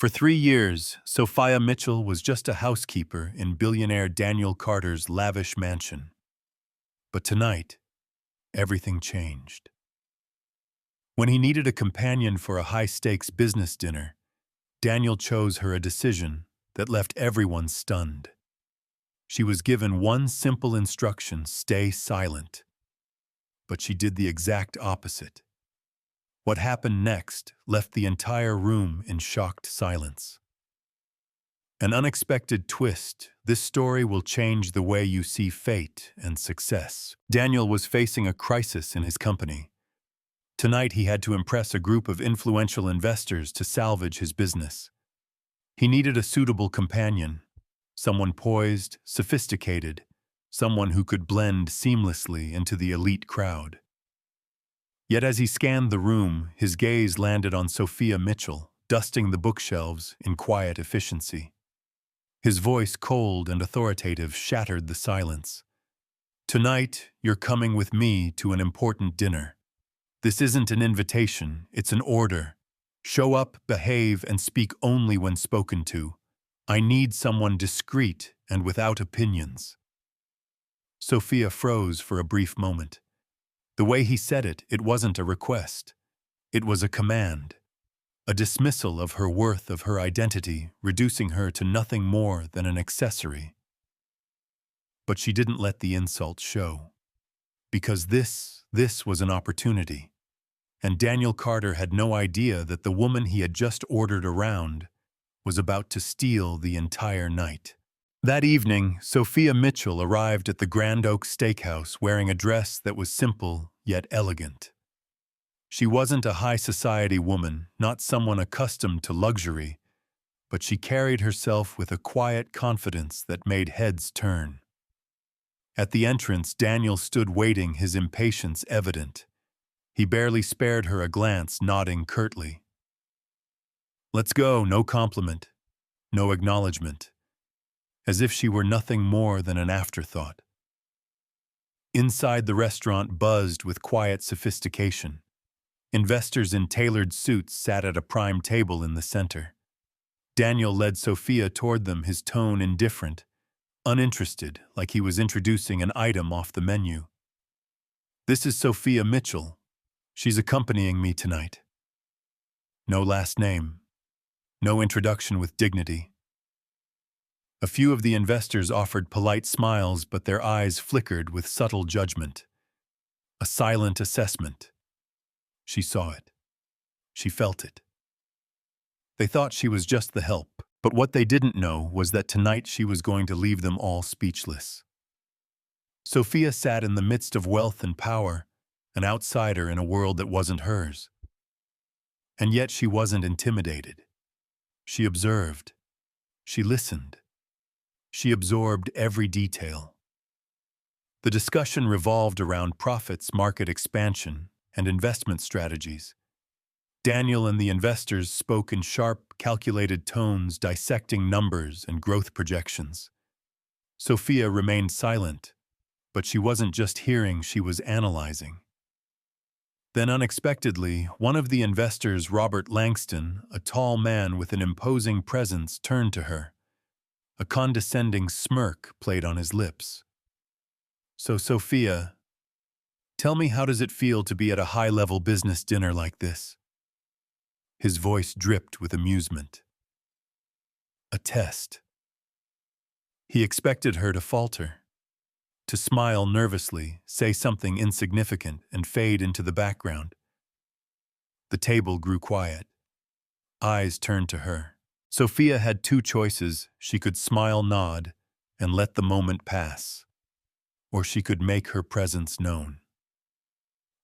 For 3 years, Sophia Mitchell was just a housekeeper in billionaire Daniel Carter's lavish mansion. But tonight, everything changed. When he needed a companion for a high-stakes business dinner, Daniel chose her a decision that left everyone stunned. She was given one simple instruction: stay silent. But she did the exact opposite. What happened next left the entire room in shocked silence. An unexpected twist. This story will change the way you see fate and success. Daniel was facing a crisis in his company. Tonight he had to impress a group of influential investors to salvage his business. He needed a suitable companion, someone poised, sophisticated, someone who could blend seamlessly into the elite crowd. Yet as he scanned the room, his gaze landed on Sophia Mitchell, dusting the bookshelves in quiet efficiency. His voice, cold and authoritative, shattered the silence. "Tonight, you're coming with me to an important dinner. This isn't an invitation, it's an order. Show up, behave, and speak only when spoken to. I need someone discreet and without opinions." Sophia froze for a brief moment. The way he said it, it wasn't a request. It was a command. A dismissal of her worth, of her identity, reducing her to nothing more than an accessory. But she didn't let the insult show. Because this was an opportunity. And Daniel Carter had no idea that the woman he had just ordered around was about to steal the entire night. That evening, Sophia Mitchell arrived at the Grand Oak Steakhouse wearing a dress that was simple yet elegant. She wasn't a high society woman, not someone accustomed to luxury, but she carried herself with a quiet confidence that made heads turn. At the entrance, Daniel stood waiting, his impatience evident. He barely spared her a glance, nodding curtly. "Let's go," no compliment, no acknowledgement. As if she were nothing more than an afterthought. Inside, the restaurant buzzed with quiet sophistication. Investors in tailored suits sat at a prime table in the center. Daniel led Sophia toward them, his tone indifferent, uninterested, like he was introducing an item off the menu. "This is Sophia Mitchell. She's accompanying me tonight." No last name. No introduction with dignity. A few of the investors offered polite smiles, but their eyes flickered with subtle judgment. A silent assessment. She saw it. She felt it. They thought she was just the help, but what they didn't know was that tonight she was going to leave them all speechless. Sophia sat in the midst of wealth and power, an outsider in a world that wasn't hers. And yet she wasn't intimidated. She observed. She listened. She absorbed every detail. The discussion revolved around profits, market expansion, and investment strategies. Daniel and the investors spoke in sharp, calculated tones, dissecting numbers and growth projections. Sophia remained silent, but she wasn't just hearing, she was analyzing. Then unexpectedly, one of the investors, Robert Langston, a tall man with an imposing presence, turned to her. A condescending smirk played on his lips. "So, Sophia, tell me, how does it feel to be at a high-level business dinner like this?" His voice dripped with amusement. A test. He expected her to falter, to smile nervously, say something insignificant, and fade into the background. The table grew quiet. Eyes turned to her. Sophia had two choices. She could smile, nod, and let the moment pass. Or she could make her presence known.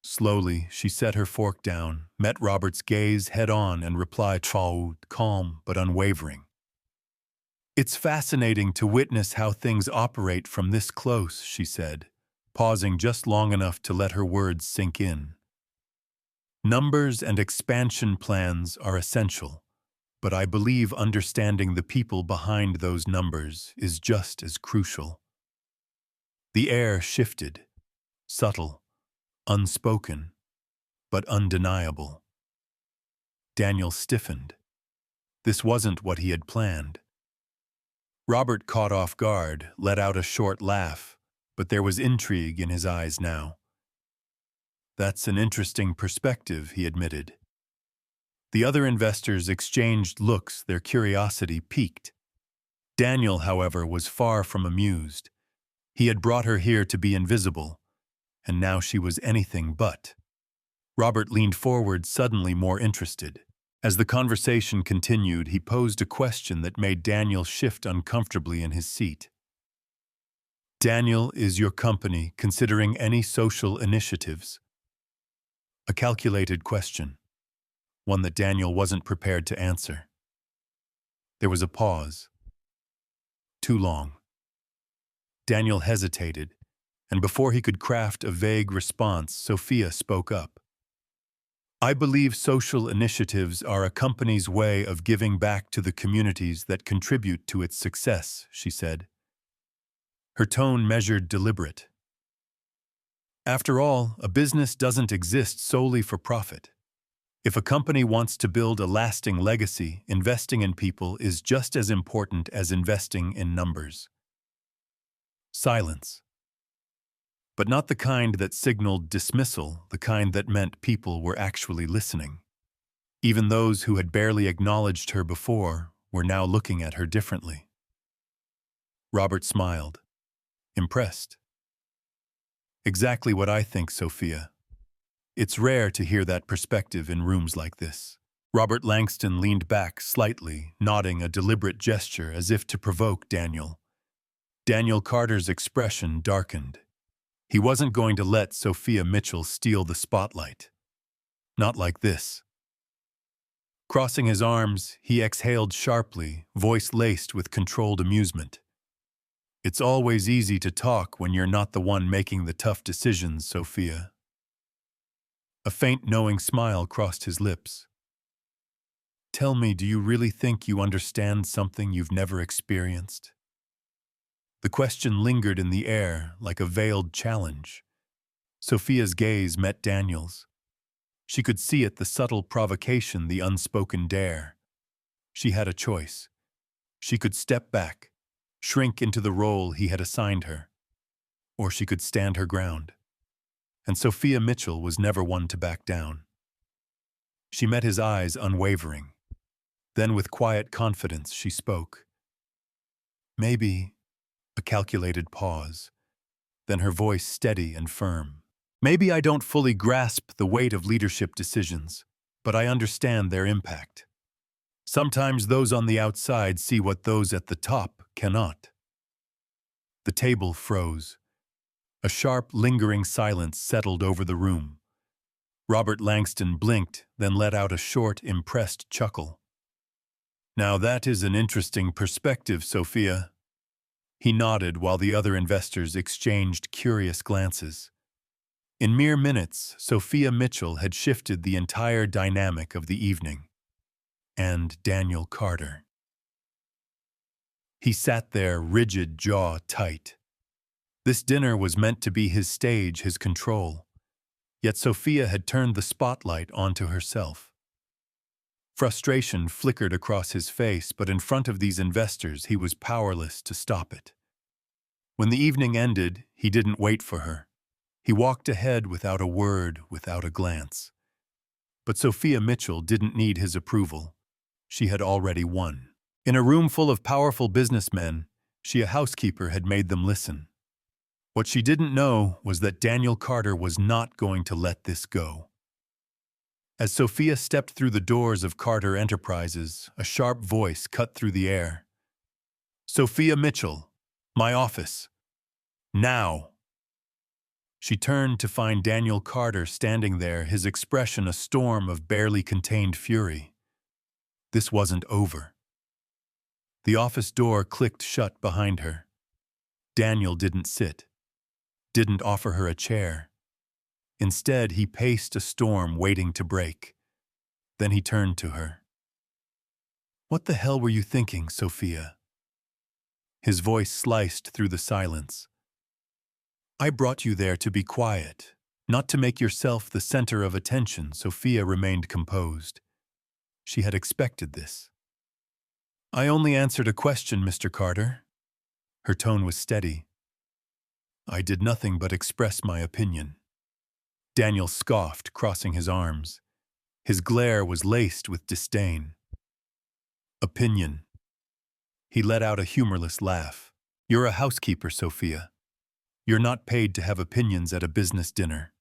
Slowly, she set her fork down, met Robert's gaze head-on, and replied, calm but unwavering. "It's fascinating to witness how things operate from this close," she said, pausing just long enough to let her words sink in. "Numbers and expansion plans are essential. But I believe understanding the people behind those numbers is just as crucial." The air shifted, subtle, unspoken, but undeniable. Daniel stiffened. This wasn't what he had planned. Robert, caught off guard, let out a short laugh, but there was intrigue in his eyes now. "That's an interesting perspective," he admitted. The other investors exchanged looks, their curiosity piqued. Daniel, however, was far from amused. He had brought her here to be invisible, and now she was anything but. Robert leaned forward, suddenly more interested. As the conversation continued, he posed a question that made Daniel shift uncomfortably in his seat. "Daniel, is your company considering any social initiatives?" A calculated question, one that Daniel wasn't prepared to answer. There was a pause. Too long. Daniel hesitated, and before he could craft a vague response, Sophia spoke up. "I believe social initiatives are a company's way of giving back to the communities that contribute to its success," she said. Her tone measured, deliberate. After all, a business doesn't exist solely for profit. If a company wants to build a lasting legacy, investing in people is just as important as investing in numbers. Silence. But not the kind that signaled dismissal, the kind that meant people were actually listening. Even those who had barely acknowledged her before were now looking at her differently. Robert smiled, impressed. "Exactly what I think, Sophia. It's rare to hear that perspective in rooms like this." Robert Langston leaned back slightly, nodding a deliberate gesture as if to provoke Daniel. Daniel Carter's expression darkened. He wasn't going to let Sophia Mitchell steal the spotlight. Not like this. Crossing his arms, he exhaled sharply, voice laced with controlled amusement. "It's always easy to talk when you're not the one making the tough decisions, Sophia." A faint, knowing smile crossed his lips. "Tell me, do you really think you understand something you've never experienced?" The question lingered in the air like a veiled challenge. Sophia's gaze met Daniel's. She could see it, the subtle provocation, the unspoken dare. She had a choice. She could step back, shrink into the role he had assigned her, or she could stand her ground. And Sophia Mitchell was never one to back down. She met his eyes unwavering. Then with quiet confidence she spoke. "Maybe," a calculated pause, then her voice steady and firm. "Maybe I don't fully grasp the weight of leadership decisions, but I understand their impact. Sometimes those on the outside see what those at the top cannot." The table froze. A sharp, lingering silence settled over the room. Robert Langston blinked, then let out a short, impressed chuckle. "Now that is an interesting perspective, Sophia." He nodded while the other investors exchanged curious glances. In mere minutes, Sophia Mitchell had shifted the entire dynamic of the evening. And Daniel Carter. He sat there, rigid, jaw tight. This dinner was meant to be his stage, his control. Yet Sophia had turned the spotlight onto herself. Frustration flickered across his face, but in front of these investors he was powerless to stop it. When the evening ended, he didn't wait for her. He walked ahead without a word, without a glance. But Sophia Mitchell didn't need his approval. She had already won. In a room full of powerful businessmen, she, a housekeeper, had made them listen. What she didn't know was that Daniel Carter was not going to let this go. As Sophia stepped through the doors of Carter Enterprises, a sharp voice cut through the air. "Sophia Mitchell, my office. Now." She turned to find Daniel Carter standing there, his expression a storm of barely contained fury. This wasn't over. The office door clicked shut behind her. Daniel didn't sit, didn't offer her a chair. Instead, he paced a storm waiting to break. Then he turned to her. "What the hell were you thinking, Sophia?" His voice sliced through the silence. "I brought you there to be quiet, not to make yourself the center of attention." Sophia remained composed. She had expected this. I only answered a question, Mr. Carter. Her tone was steady. I did nothing but express my opinion. Daniel scoffed, crossing his arms. His glare was laced with disdain. Opinion. He let out a humorless laugh. You're a housekeeper, Sophia. You're not paid to have opinions at a business dinner.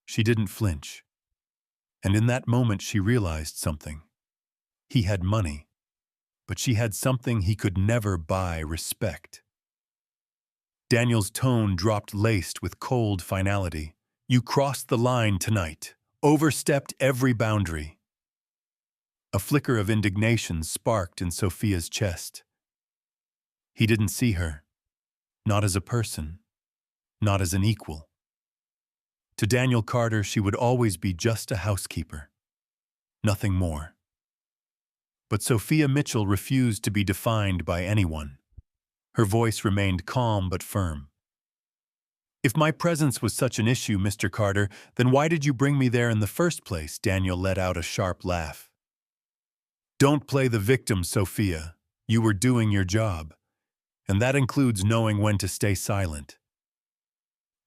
She didn't flinch. And in that moment she realized something. He had money, but she had something he could never buy: respect. Daniel's tone dropped, laced with cold finality. You crossed the line tonight, overstepped every boundary. A flicker of indignation sparked in Sophia's chest. He didn't see her, not as a person, not as an equal. To Daniel Carter, she would always be just a housekeeper, nothing more. But Sophia Mitchell refused to be defined by anyone. Her voice remained calm but firm. If my presence was such an issue, Mr. Carter, then why did you bring me there in the first place? Daniel let out a sharp laugh. Don't play the victim, Sophia. You were doing your job, and that includes knowing when to stay silent.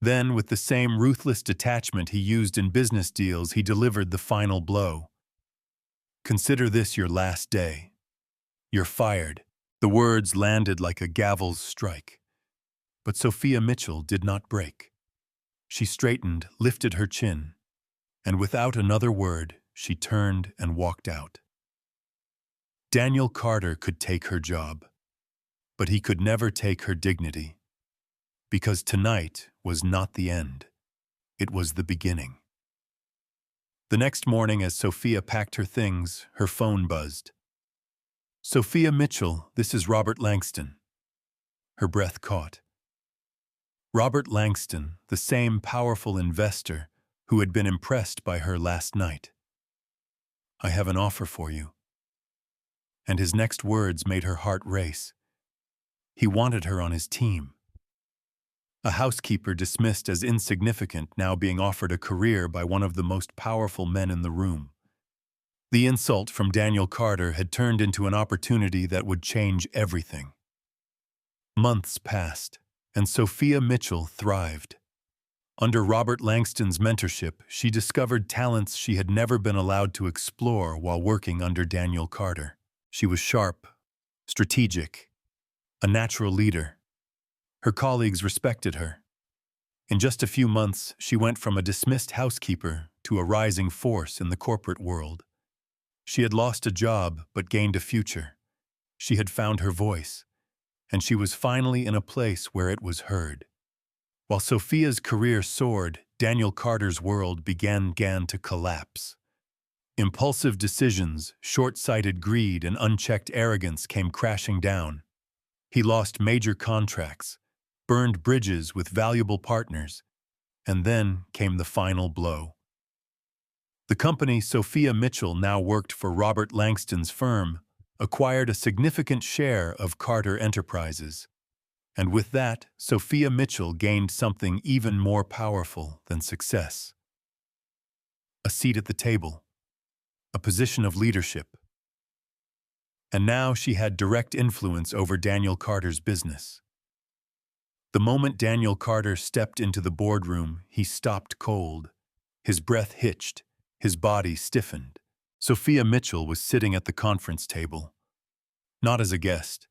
Then, with the same ruthless detachment he used in business deals, he delivered the final blow. Consider this your last day. You're fired. The words landed like a gavel's strike. But Sophia Mitchell did not break. She straightened, lifted her chin, and without another word, she turned and walked out. Daniel Carter could take her job, but he could never take her dignity. Because tonight was not the end. It was the beginning. The next morning, as Sophia packed her things, her phone buzzed. Sophia Mitchell, this is Robert Langston. Her breath caught. Robert Langston, the same powerful investor who had been impressed by her last night. I have an offer for you. And his next words made her heart race. He wanted her on his team. A housekeeper dismissed as insignificant, now being offered a career by one of the most powerful men in the room. The insult from Daniel Carter had turned into an opportunity that would change everything. Months passed, and Sophia Mitchell thrived. Under Robert Langston's mentorship, she discovered talents she had never been allowed to explore while working under Daniel Carter. She was sharp, strategic, a natural leader. Her colleagues respected her. In just a few months, she went from a dismissed housekeeper to a rising force in the corporate world. She had lost a job but gained a future. She had found her voice, and she was finally in a place where it was heard. While Sophia's career soared, Daniel Carter's world began to collapse. Impulsive decisions, short-sighted greed, and unchecked arrogance came crashing down. He lost major contracts, burned bridges with valuable partners, and then came the final blow. The company Sophia Mitchell now worked for Robert Langston's firm acquired a significant share of Carter Enterprises. And with that, Sophia Mitchell gained something even more powerful than success. A seat at the table, a position of leadership. And now she had direct influence over Daniel Carter's business. The moment Daniel Carter stepped into the boardroom, he stopped cold. His breath hitched, his body stiffened. Sophia Mitchell was sitting at the conference table, not as a guest,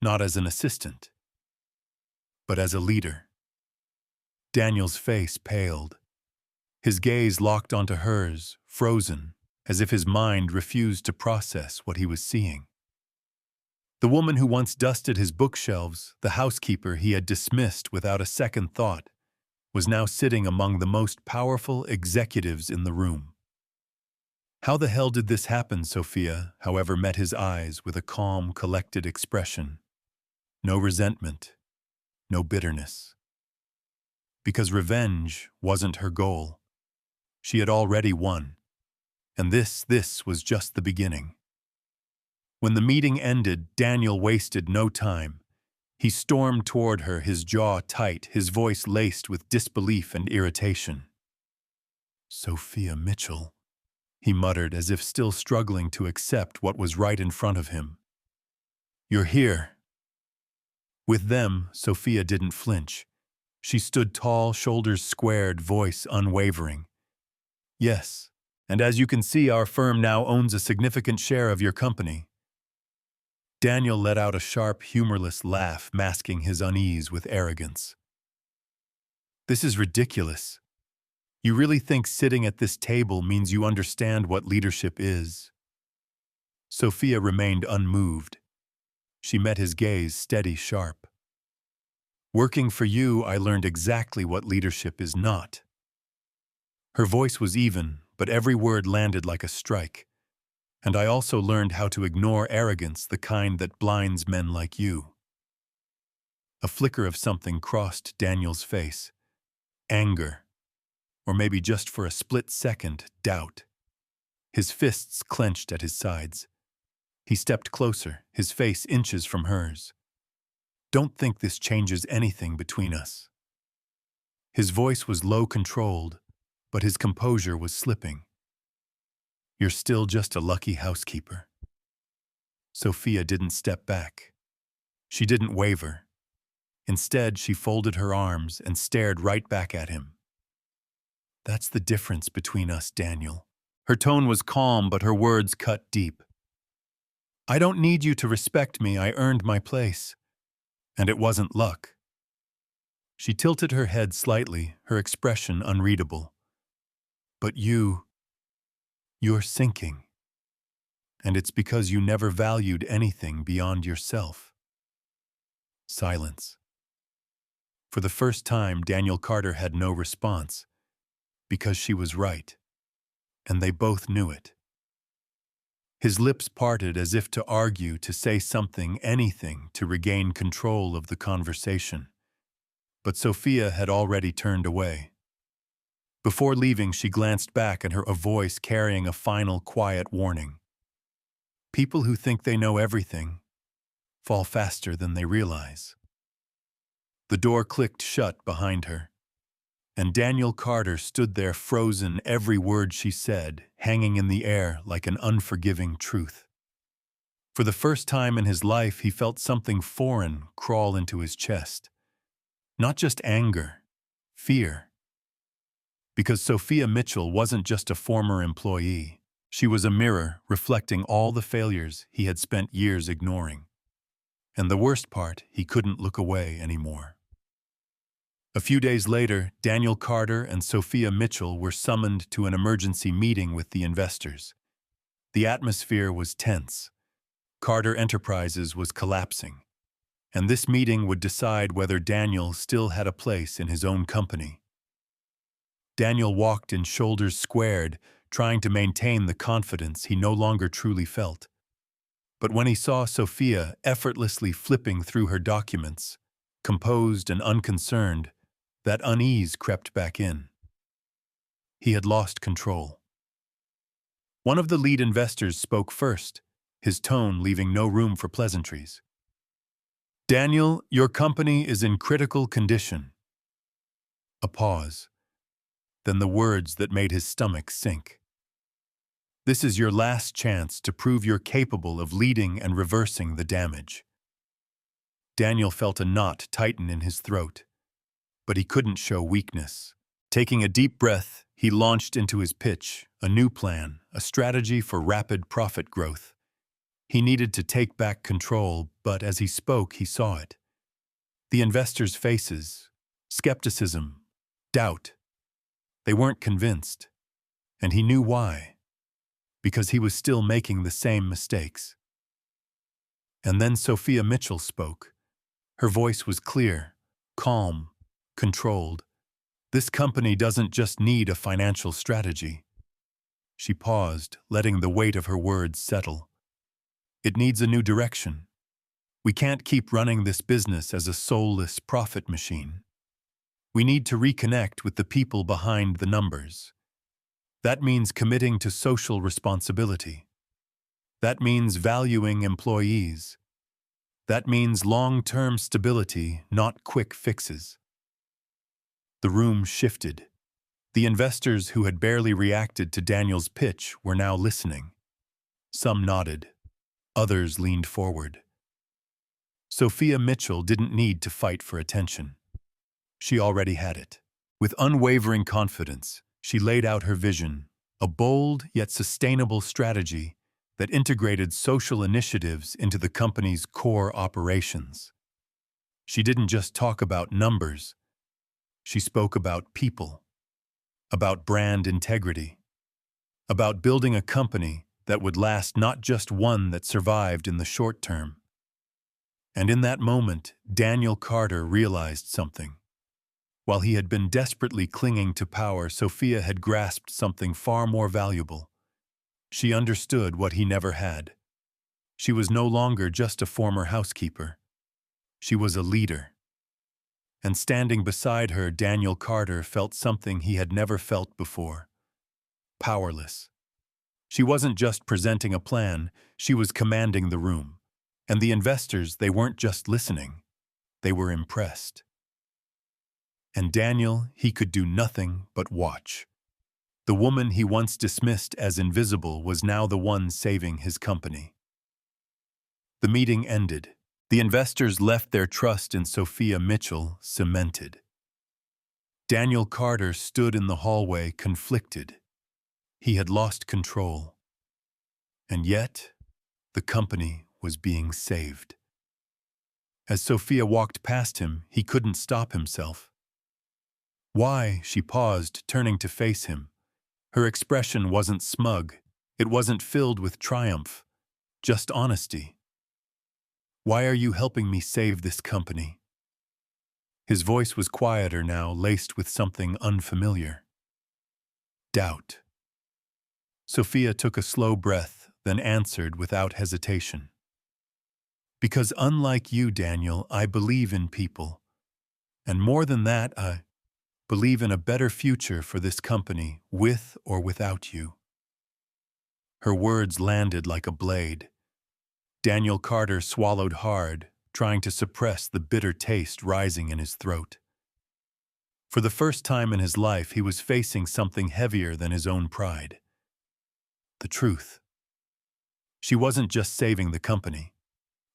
not as an assistant, but as a leader. Daniel's face paled. His gaze locked onto hers, frozen, as if his mind refused to process what he was seeing. The woman who once dusted his bookshelves, the housekeeper he had dismissed without a second thought, was now sitting among the most powerful executives in the room. How the hell did this happen? Sophia, however, met his eyes with a calm, collected expression. No resentment, no bitterness. Because revenge wasn't her goal. She had already won. And this was just the beginning. When the meeting ended, Daniel wasted no time. He stormed toward her, his jaw tight, his voice laced with disbelief and irritation. Sophia Mitchell, he muttered as if still struggling to accept what was right in front of him. You're here. With them, Sophia didn't flinch. She stood tall, shoulders squared, voice unwavering. Yes, and as you can see, our firm now owns a significant share of your company. Daniel let out a sharp, humorless laugh, masking his unease with arrogance. This is ridiculous. You really think sitting at this table means you understand what leadership is? Sophia remained unmoved. She met his gaze, steady, sharp. Working for you, I learned exactly what leadership is not. Her voice was even, but every word landed like a strike. And I also learned how to ignore arrogance, the kind that blinds men like you. A flicker of something crossed Daniel's face. Anger. Or maybe just for a split second, doubt. His fists clenched at his sides. He stepped closer, his face inches from hers. Don't think this changes anything between us. His voice was low controlled, but his composure was slipping. You're still just a lucky housekeeper. Sophia didn't step back. She didn't waver. Instead, she folded her arms and stared right back at him. That's the difference between us, Daniel. Her tone was calm, but her words cut deep. I don't need you to respect me. I earned my place. And it wasn't luck. She tilted her head slightly, her expression unreadable. But you're sinking. And it's because you never valued anything beyond yourself. Silence. For the first time, Daniel Carter had no response, because she was right, and they both knew it. His lips parted as if to argue, to say something, anything, to regain control of the conversation. But Sophia had already turned away. Before leaving, she glanced back at her, a voice carrying a final, quiet warning. People who think they know everything fall faster than they realize. The door clicked shut behind her, and Daniel Carter stood there frozen, every word she said hanging in the air like an unforgiving truth. For the first time in his life, he felt something foreign crawl into his chest. Not just anger, fear. Because Sophia Mitchell wasn't just a former employee. She was a mirror reflecting all the failures he had spent years ignoring. And the worst part, he couldn't look away anymore. A few days later, Daniel Carter and Sophia Mitchell were summoned to an emergency meeting with the investors. The atmosphere was tense. Carter Enterprises was collapsing, and this meeting would decide whether Daniel still had a place in his own company. Daniel walked in shoulders squared, trying to maintain the confidence he no longer truly felt. But when he saw Sophia effortlessly flipping through her documents, composed and unconcerned, that unease crept back in. He had lost control. One of the lead investors spoke first, his tone leaving no room for pleasantries. Daniel, your company is in critical condition. A pause, then the words that made his stomach sink. This is your last chance to prove you're capable of leading and reversing the damage. Daniel felt a knot tighten in his throat, but he couldn't show weakness. Taking a deep breath, he launched into his pitch, a new plan, a strategy for rapid profit growth. He needed to take back control, but as he spoke, he saw it. The investors' faces, skepticism, doubt. They weren't convinced, and he knew why. Because he was still making the same mistakes. And then Sophia Mitchell spoke. Her voice was clear, calm, controlled. This company doesn't just need a financial strategy. She paused, letting the weight of her words settle. It needs a new direction. We can't keep running this business as a soulless profit machine. We need to reconnect with the people behind the numbers. That means committing to social responsibility. That means valuing employees. That means long-term stability, not quick fixes. The room shifted. The investors who had barely reacted to Daniel's pitch were now listening. Some nodded. Others leaned forward. Sophia Mitchell didn't need to fight for attention. She already had it. With unwavering confidence, she laid out her vision, a bold yet sustainable strategy that integrated social initiatives into the company's core operations. She didn't just talk about numbers. She spoke about people, about brand integrity, about building a company that would last, not just one that survived in the short term. And in that moment, Daniel Carter realized something. While he had been desperately clinging to power, Sophia had grasped something far more valuable. She understood what he never had. She was no longer just a former housekeeper. She was a leader. And standing beside her, Daniel Carter felt something he had never felt before. Powerless. She wasn't just presenting a plan, she was commanding the room. And the investors, they weren't just listening. They were impressed. And Daniel, he could do nothing but watch. The woman he once dismissed as invisible was now the one saving his company. The meeting ended. The investors left their trust in Sophia Mitchell cemented. Daniel Carter stood in the hallway, conflicted. He had lost control. And yet, the company was being saved. As Sophia walked past him, he couldn't stop himself. "Why?" she paused, turning to face him. Her expression wasn't smug. It wasn't filled with triumph, just honesty. "Why are you helping me save this company?" His voice was quieter now, laced with something unfamiliar. Doubt. Sophia took a slow breath, then answered without hesitation. "Because unlike you, Daniel, I believe in people. And more than that, I believe in a better future for this company, with or without you." Her words landed like a blade. Daniel Carter swallowed hard, trying to suppress the bitter taste rising in his throat. For the first time in his life, he was facing something heavier than his own pride. The truth. She wasn't just saving the company.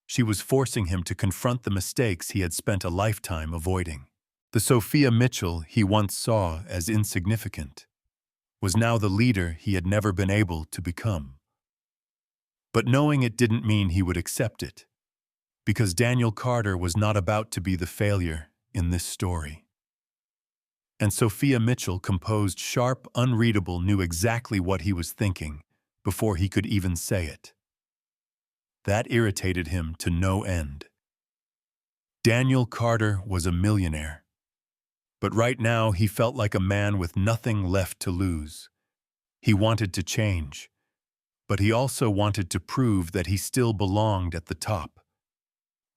She was forcing him to confront the mistakes he had spent a lifetime avoiding. The Sophia Mitchell he once saw as insignificant was now the leader he had never been able to become. But knowing it didn't mean he would accept it, because Daniel Carter was not about to be the failure in this story. And Sophia Mitchell, composed, sharp, unreadable, knew exactly what he was thinking before he could even say it. That irritated him to no end. Daniel Carter was a millionaire. But right now he felt like a man with nothing left to lose. He wanted to change, but he also wanted to prove that he still belonged at the top.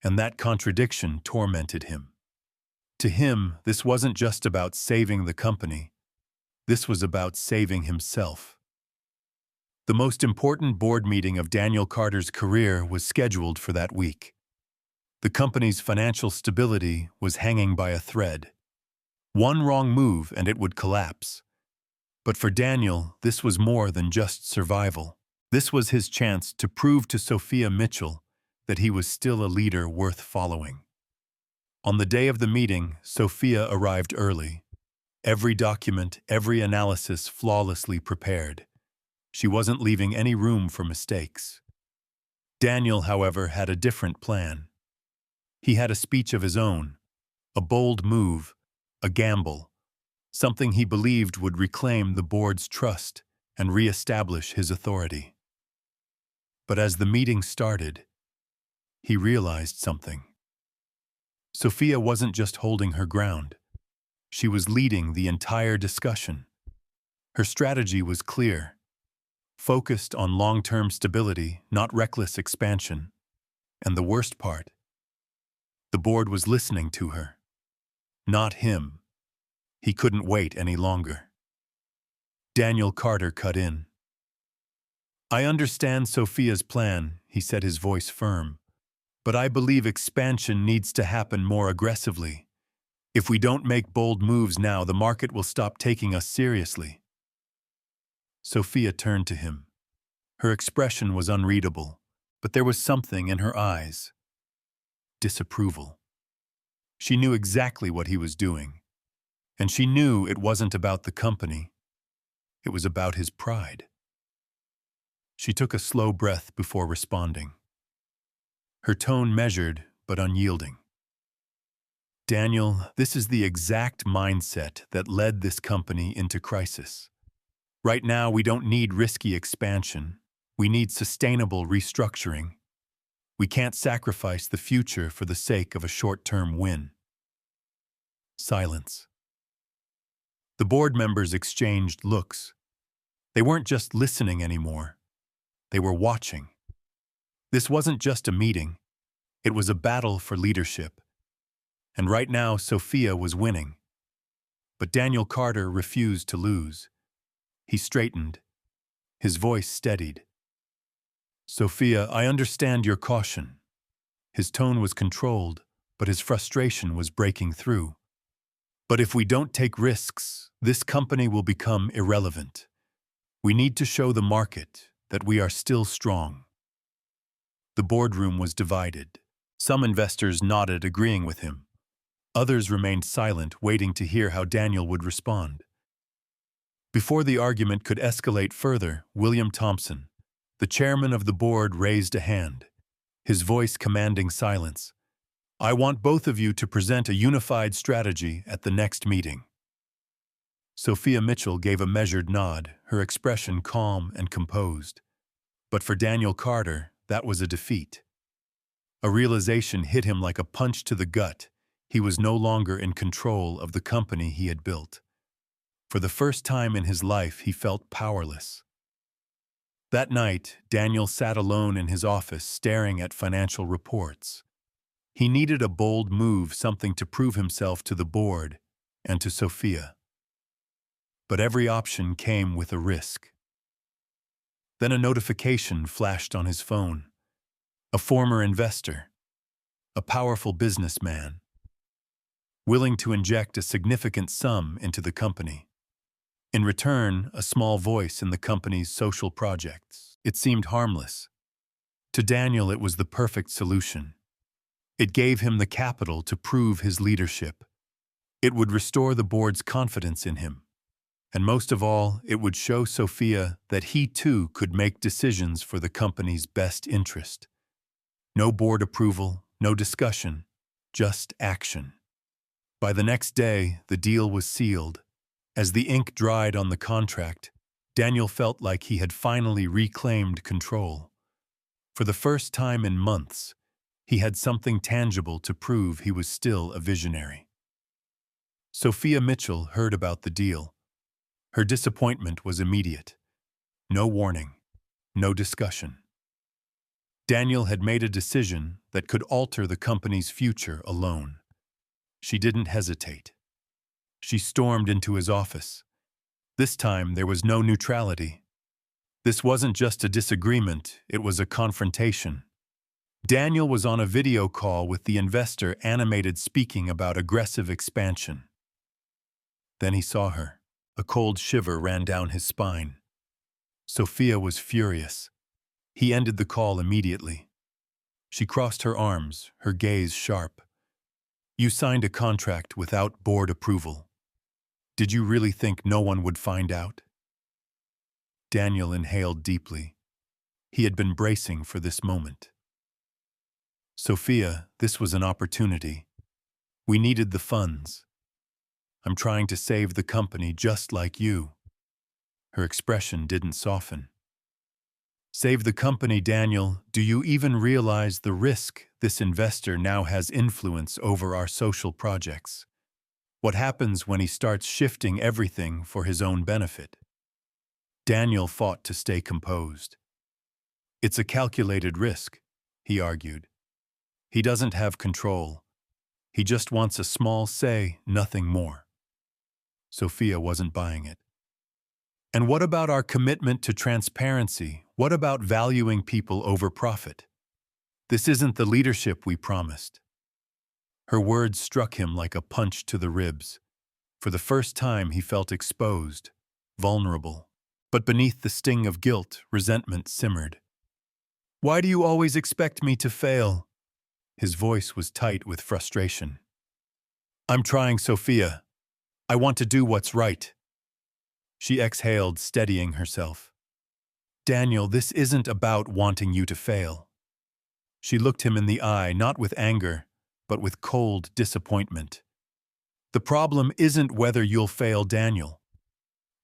And that contradiction tormented him. To him, this wasn't just about saving the company. This was about saving himself. The most important board meeting of Daniel Carter's career was scheduled for that week. The company's financial stability was hanging by a thread. One wrong move and it would collapse. But for Daniel, this was more than just survival. This was his chance to prove to Sophia Mitchell that he was still a leader worth following. On the day of the meeting, Sophia arrived early. Every document, every analysis flawlessly prepared. She wasn't leaving any room for mistakes. Daniel, however, had a different plan. He had a speech of his own, a bold move, a gamble, something he believed would reclaim the board's trust and re-establish his authority. But as the meeting started, he realized something. Sophia wasn't just holding her ground. She was leading the entire discussion. Her strategy was clear, focused on long-term stability, not reckless expansion. And the worst part, the board was listening to her, not him. He couldn't wait any longer. Daniel Carter cut in. "I understand Sophia's plan," he said, his voice firm, "but I believe expansion needs to happen more aggressively. If we don't make bold moves now, the market will stop taking us seriously. Sophia turned to him. Her expression was unreadable, but there was something in her eyes. Disapproval. She knew exactly what he was doing, and she knew it wasn't about the company. It was about his pride. She took a slow breath before responding. Her tone measured but unyielding. Daniel, this is the exact mindset that led this company into crisis. Right now, we don't need risky expansion. We need sustainable restructuring. We can't sacrifice the future for the sake of a short-term win. Silence. The board members exchanged looks. They weren't just listening anymore. They were watching. This wasn't just a meeting. It was a battle for leadership. And right now, Sophia was winning. But Daniel Carter refused to lose. He straightened. His voice steadied. Sophia, I understand your caution. His tone was controlled, but his frustration was breaking through. But if we don't take risks, this company will become irrelevant. We need to show the market that we are still strong. The boardroom was divided. Some investors nodded, agreeing with him. Others remained silent, waiting to hear how Daniel would respond. Before the argument could escalate further, William Thompson, the chairman of the board, raised a hand, his voice commanding silence. I want both of you to present a unified strategy at the next meeting. Sophia Mitchell gave a measured nod, her expression calm and composed. But for Daniel Carter, that was a defeat. A realization hit him like a punch to the gut. He was no longer in control of the company he had built. For the first time in his life, he felt powerless. That night, Daniel sat alone in his office, staring at financial reports. He needed a bold move, something to prove himself to the board and to Sophia. But every option came with a risk. Then a notification flashed on his phone. A former investor, a powerful businessman, willing to inject a significant sum into the company. In return, a small voice in the company's social projects. It seemed harmless. To Daniel, it was the perfect solution. It gave him the capital to prove his leadership. It would restore the board's confidence in him. And most of all, it would show Sophia that he too could make decisions for the company's best interest. No board approval, no discussion, just action. By the next day, the deal was sealed. As the ink dried on the contract, Daniel felt like he had finally reclaimed control. For the first time in months, he had something tangible to prove he was still a visionary. Sophia Mitchell heard about the deal. Her disappointment was immediate. No warning, no discussion. Daniel had made a decision that could alter the company's future alone. She didn't hesitate. She stormed into his office. This time, there was no neutrality. This wasn't just a disagreement, it was a confrontation. Daniel was on a video call with the investor, animated, speaking about aggressive expansion. Then he saw her. A cold shiver ran down his spine. Sophia was furious. He ended the call immediately. She crossed her arms, her gaze sharp. You signed a contract without board approval. Did you really think no one would find out? Daniel inhaled deeply. He had been bracing for this moment. Sophia, this was an opportunity. We needed the funds. I'm trying to save the company just like you. Her expression didn't soften. Save the company, Daniel? Do you even realize the risk? This investor now has influence over our social projects. What happens when he starts shifting everything for his own benefit? Daniel fought to stay composed. It's a calculated risk, he argued. He doesn't have control. He just wants a small say, nothing more. Sophia wasn't buying it. And what about our commitment to transparency? What about valuing people over profit? This isn't the leadership we promised. Her words struck him like a punch to the ribs. For the first time, he felt exposed, vulnerable. But beneath the sting of guilt, resentment simmered. "Why do you always expect me to fail?" His voice was tight with frustration. "I'm trying, Sophia. I want to do what's right." She exhaled, steadying herself. "Daniel, this isn't about wanting you to fail." She looked him in the eye, not with anger, but with cold disappointment. "The problem isn't whether you'll fail, Daniel.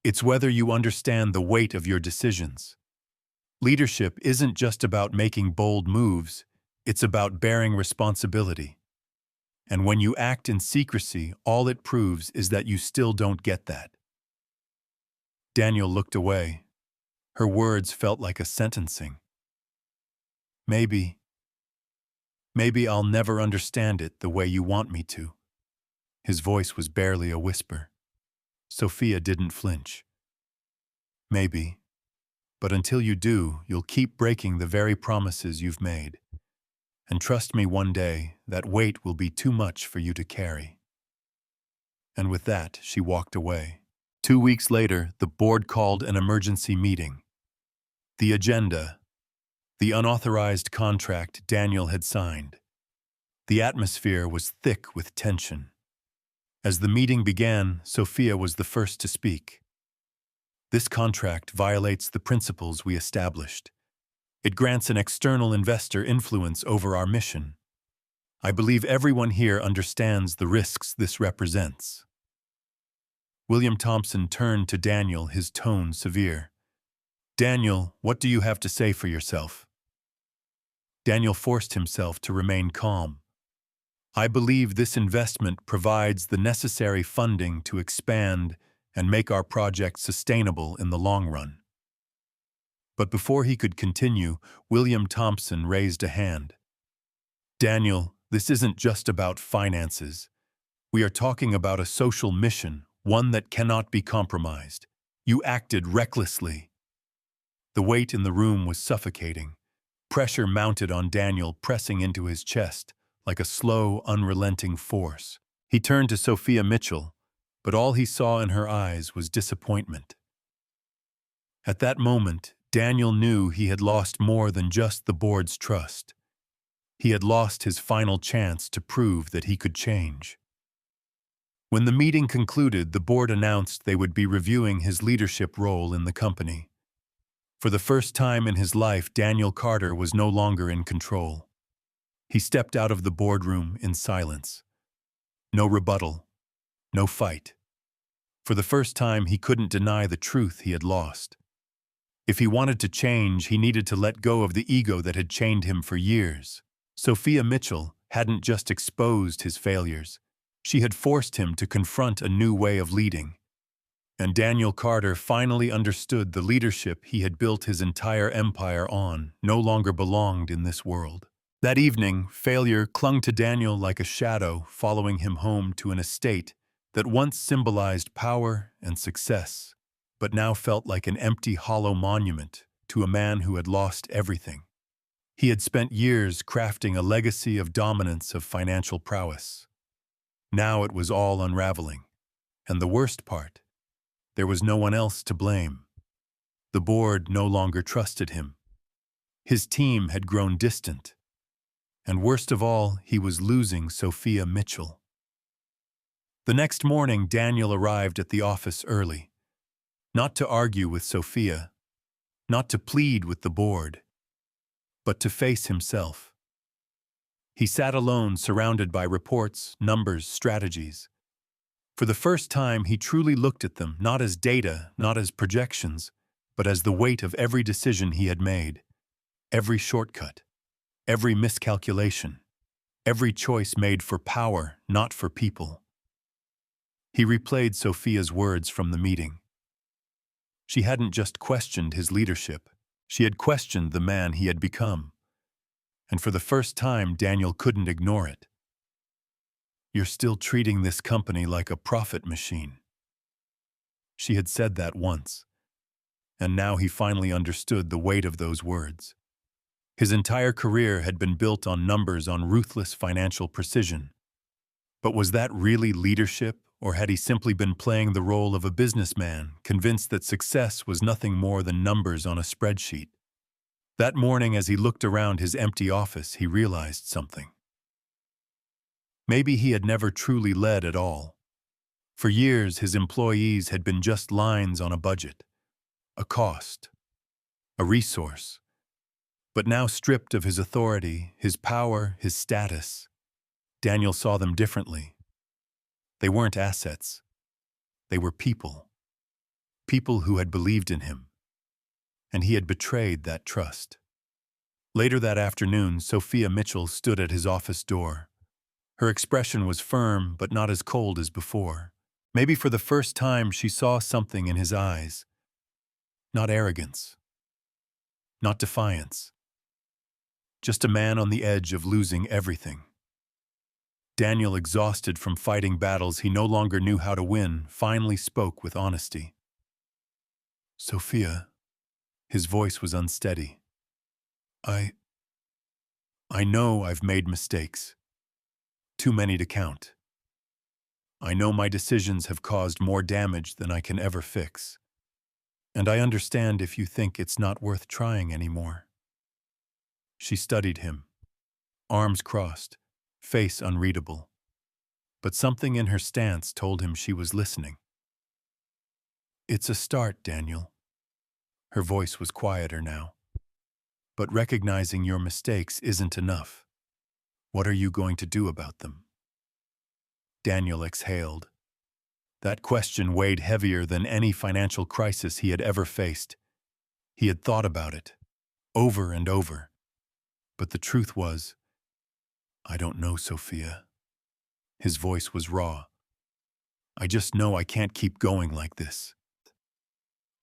It's whether you understand the weight of your decisions. Leadership isn't just about making bold moves, it's about bearing responsibility. And when you act in secrecy, all it proves is that you still don't get that." Daniel looked away. Her words felt like a sentencing. Maybe I'll never understand it the way you want me to." His voice was barely a whisper. Sophia didn't flinch. "Maybe. But until you do, you'll keep breaking the very promises you've made. And trust me, one day, that weight will be too much for you to carry." And with that, she walked away. 2 weeks later, the board called an emergency meeting. The agenda: the unauthorized contract Daniel had signed. The atmosphere was thick with tension. As the meeting began, Sophia was the first to speak. "This contract violates the principles we established. It grants an external investor influence over our mission. I believe everyone here understands the risks this represents." William Thompson turned to Daniel, his tone severe. "Daniel, what do you have to say for yourself?" Daniel forced himself to remain calm. "I believe this investment provides the necessary funding to expand and make our project sustainable in the long run." But before he could continue, William Thompson raised a hand. "Daniel, this isn't just about finances. We are talking about a social mission, one that cannot be compromised. You acted recklessly." The weight in the room was suffocating. Pressure mounted on Daniel, pressing into his chest like a slow, unrelenting force. He turned to Sophia Mitchell, but all he saw in her eyes was disappointment. At that moment, Daniel knew he had lost more than just the board's trust. He had lost his final chance to prove that he could change. When the meeting concluded, the board announced they would be reviewing his leadership role in the company. For the first time in his life, Daniel Carter was no longer in control. He stepped out of the boardroom in silence. No rebuttal, no fight. For the first time, he couldn't deny the truth he had lost. If he wanted to change, he needed to let go of the ego that had chained him for years. Sophia Mitchell hadn't just exposed his failures. She had forced him to confront a new way of leading. And Daniel Carter finally understood the leadership he had built his entire empire on no longer belonged in this world. That evening, failure clung to Daniel like a shadow, following him home to an estate that once symbolized power and success, but now felt like an empty, hollow monument to a man who had lost everything. He had spent years crafting a legacy of dominance, of financial prowess. Now it was all unraveling. And the worst part, there was no one else to blame. The board no longer trusted him. His team had grown distant. And worst of all, he was losing Sophia Mitchell. The next morning, Daniel arrived at the office early. Not to argue with Sophia, not to plead with the board, but to face himself. He sat alone, surrounded by reports, numbers, strategies. For the first time, he truly looked at them, not as data, not as projections, but as the weight of every decision he had made, every shortcut, every miscalculation, every choice made for power, not for people. He replayed Sophia's words from the meeting. She hadn't just questioned his leadership, she had questioned the man he had become. And for the first time, Daniel couldn't ignore it. "You're still treating this company like a profit machine." She had said that once, and now he finally understood the weight of those words. His entire career had been built on numbers, on ruthless financial precision. But was that really leadership, or had he simply been playing the role of a businessman, convinced that success was nothing more than numbers on a spreadsheet? That morning, as he looked around his empty office, he realized something. Maybe he had never truly led at all. For years, his employees had been just lines on a budget, a cost, a resource. But now, stripped of his authority, his power, his status, Daniel saw them differently. They weren't assets. They were people. People who had believed in him. And he had betrayed that trust. Later that afternoon, Sophia Mitchell stood at his office door. Her expression was firm, but not as cold as before. Maybe for the first time she saw something in his eyes. Not arrogance. Not defiance. Just a man on the edge of losing everything. Daniel, exhausted from fighting battles he no longer knew how to win, finally spoke with honesty. "Sophia," his voice was unsteady. I know I've made mistakes. Too many to count. I know my decisions have caused more damage than I can ever fix. And I understand if you think it's not worth trying anymore." She studied him, arms crossed, face unreadable. But something in her stance told him she was listening. "It's a start, Daniel." Her voice was quieter now. "But recognizing your mistakes isn't enough. What are you going to do about them?" Daniel exhaled. That question weighed heavier than any financial crisis he had ever faced. He had thought about it, over and over. But the truth was, "I don't know, Sophia." His voice was raw. "I just know I can't keep going like this."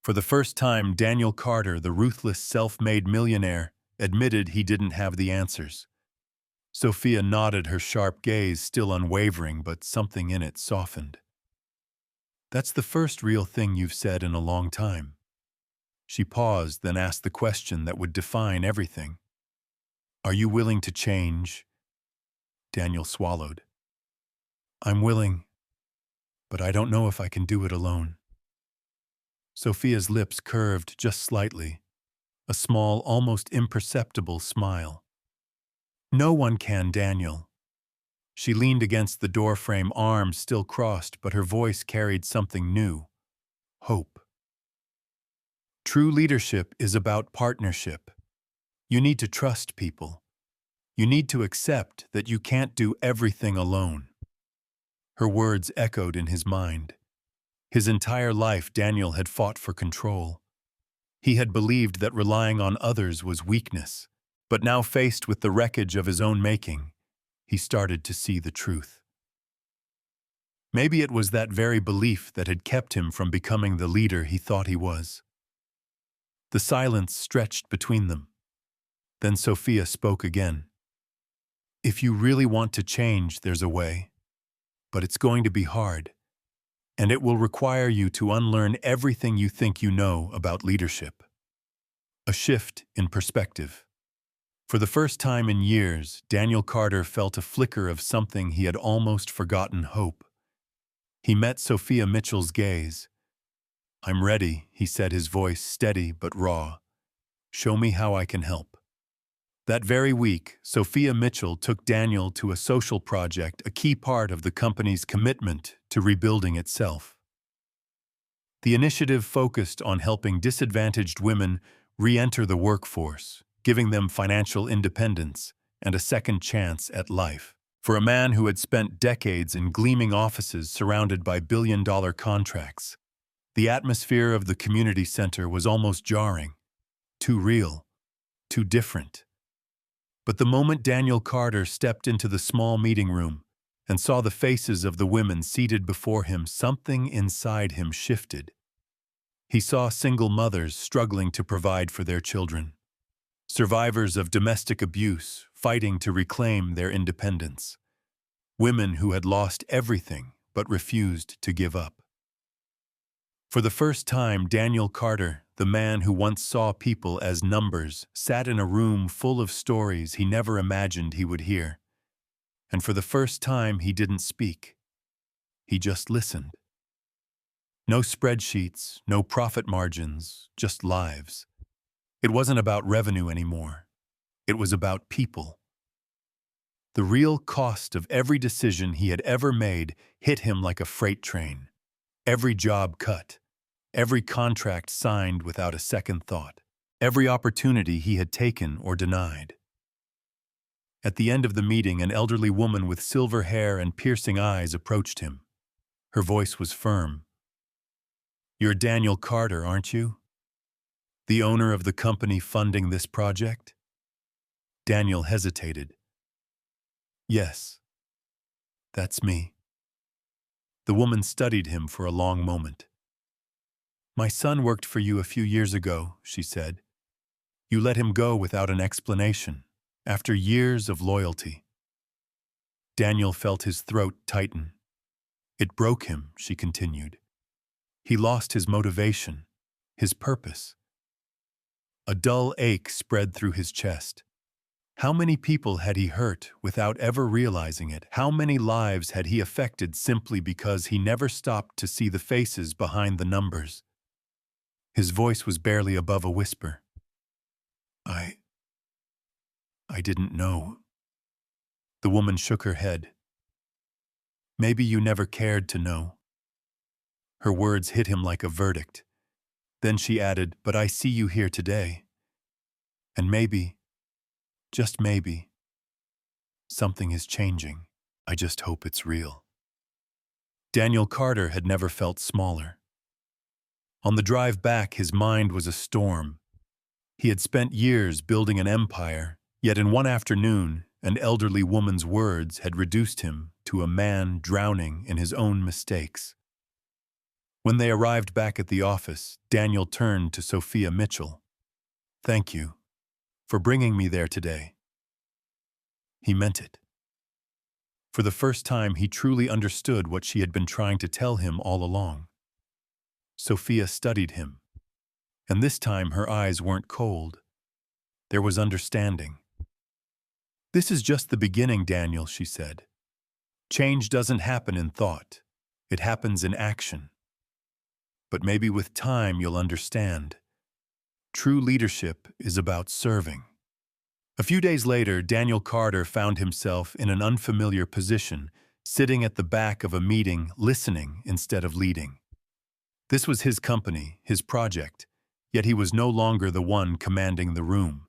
For the first time, Daniel Carter, the ruthless self-made millionaire, admitted he didn't have the answers. Sophia nodded, her sharp gaze still unwavering, but something in it softened. "That's the first real thing you've said in a long time." She paused, then asked the question that would define everything. "Are you willing to change?" Daniel swallowed. "I'm willing, but I don't know if I can do it alone." Sophia's lips curved just slightly, a small, almost imperceptible smile. "No one can, Daniel." She leaned against the doorframe, arms still crossed, but her voice carried something new. Hope. "True leadership is about partnership. You need to trust people. You need to accept that you can't do everything alone." Her words echoed in his mind. His entire life, Daniel had fought for control. He had believed that relying on others was weakness, but now faced with the wreckage of his own making, he started to see the truth. Maybe it was that very belief that had kept him from becoming the leader he thought he was. The silence stretched between them. Then Sophia spoke again. "If you really want to change, there's a way. But it's going to be hard. And it will require you to unlearn everything you think you know about leadership." A shift in perspective. For the first time in years, Daniel Carter felt a flicker of something he had almost forgotten: hope. He met Sophia Mitchell's gaze. "I'm ready," he said, his voice steady but raw. "Show me how I can help." That very week, Sophia Mitchell took Daniel to a social project, a key part of the company's commitment to rebuilding itself. The initiative focused on helping disadvantaged women re-enter the workforce, giving them financial independence and a second chance at life. For a man who had spent decades in gleaming offices surrounded by billion-dollar contracts, the atmosphere of the community center was almost jarring, too real, too different. But the moment Daniel Carter stepped into the small meeting room and saw the faces of the women seated before him, something inside him shifted. He saw single mothers struggling to provide for their children, survivors of domestic abuse fighting to reclaim their independence, women who had lost everything but refused to give up. For the first time, Daniel Carter, the man who once saw people as numbers, sat in a room full of stories he never imagined he would hear. And for the first time, he didn't speak. He just listened. No spreadsheets, no profit margins, just lives. It wasn't about revenue anymore. It was about people. The real cost of every decision he had ever made hit him like a freight train. Every job cut, every contract signed without a second thought, every opportunity he had taken or denied. At the end of the meeting, an elderly woman with silver hair and piercing eyes approached him. Her voice was firm. "You're Daniel Carter, aren't you? The owner of the company funding this project?" Daniel hesitated. "Yes, that's me." The woman studied him for a long moment. "My son worked for you a few years ago," she said. "You let him go without an explanation, after years of loyalty." Daniel felt his throat tighten. "It broke him," she continued. "He lost his motivation, his purpose." A dull ache spread through his chest. How many people had he hurt without ever realizing it? How many lives had he affected simply because he never stopped to see the faces behind the numbers? His voice was barely above a whisper. I didn't know." The woman shook her head. "Maybe you never cared to know." Her words hit him like a verdict. Then she added, "But I see you here today. And maybe, just maybe, something is changing. I just hope it's real." Daniel Carter had never felt smaller. On the drive back, his mind was a storm. He had spent years building an empire, yet in one afternoon, an elderly woman's words had reduced him to a man drowning in his own mistakes. When they arrived back at the office, Daniel turned to Sophia Mitchell. "Thank you for bringing me there today." He meant it. For the first time, he truly understood what she had been trying to tell him all along. Sophia studied him, and this time her eyes weren't cold. There was understanding. "This is just the beginning, Daniel," she said. "Change doesn't happen in thought. It happens in action. But maybe with time you'll understand. True leadership is about serving." A few days later, Daniel Carter found himself in an unfamiliar position, sitting at the back of a meeting, listening instead of leading. This was his company, his project, yet he was no longer the one commanding the room.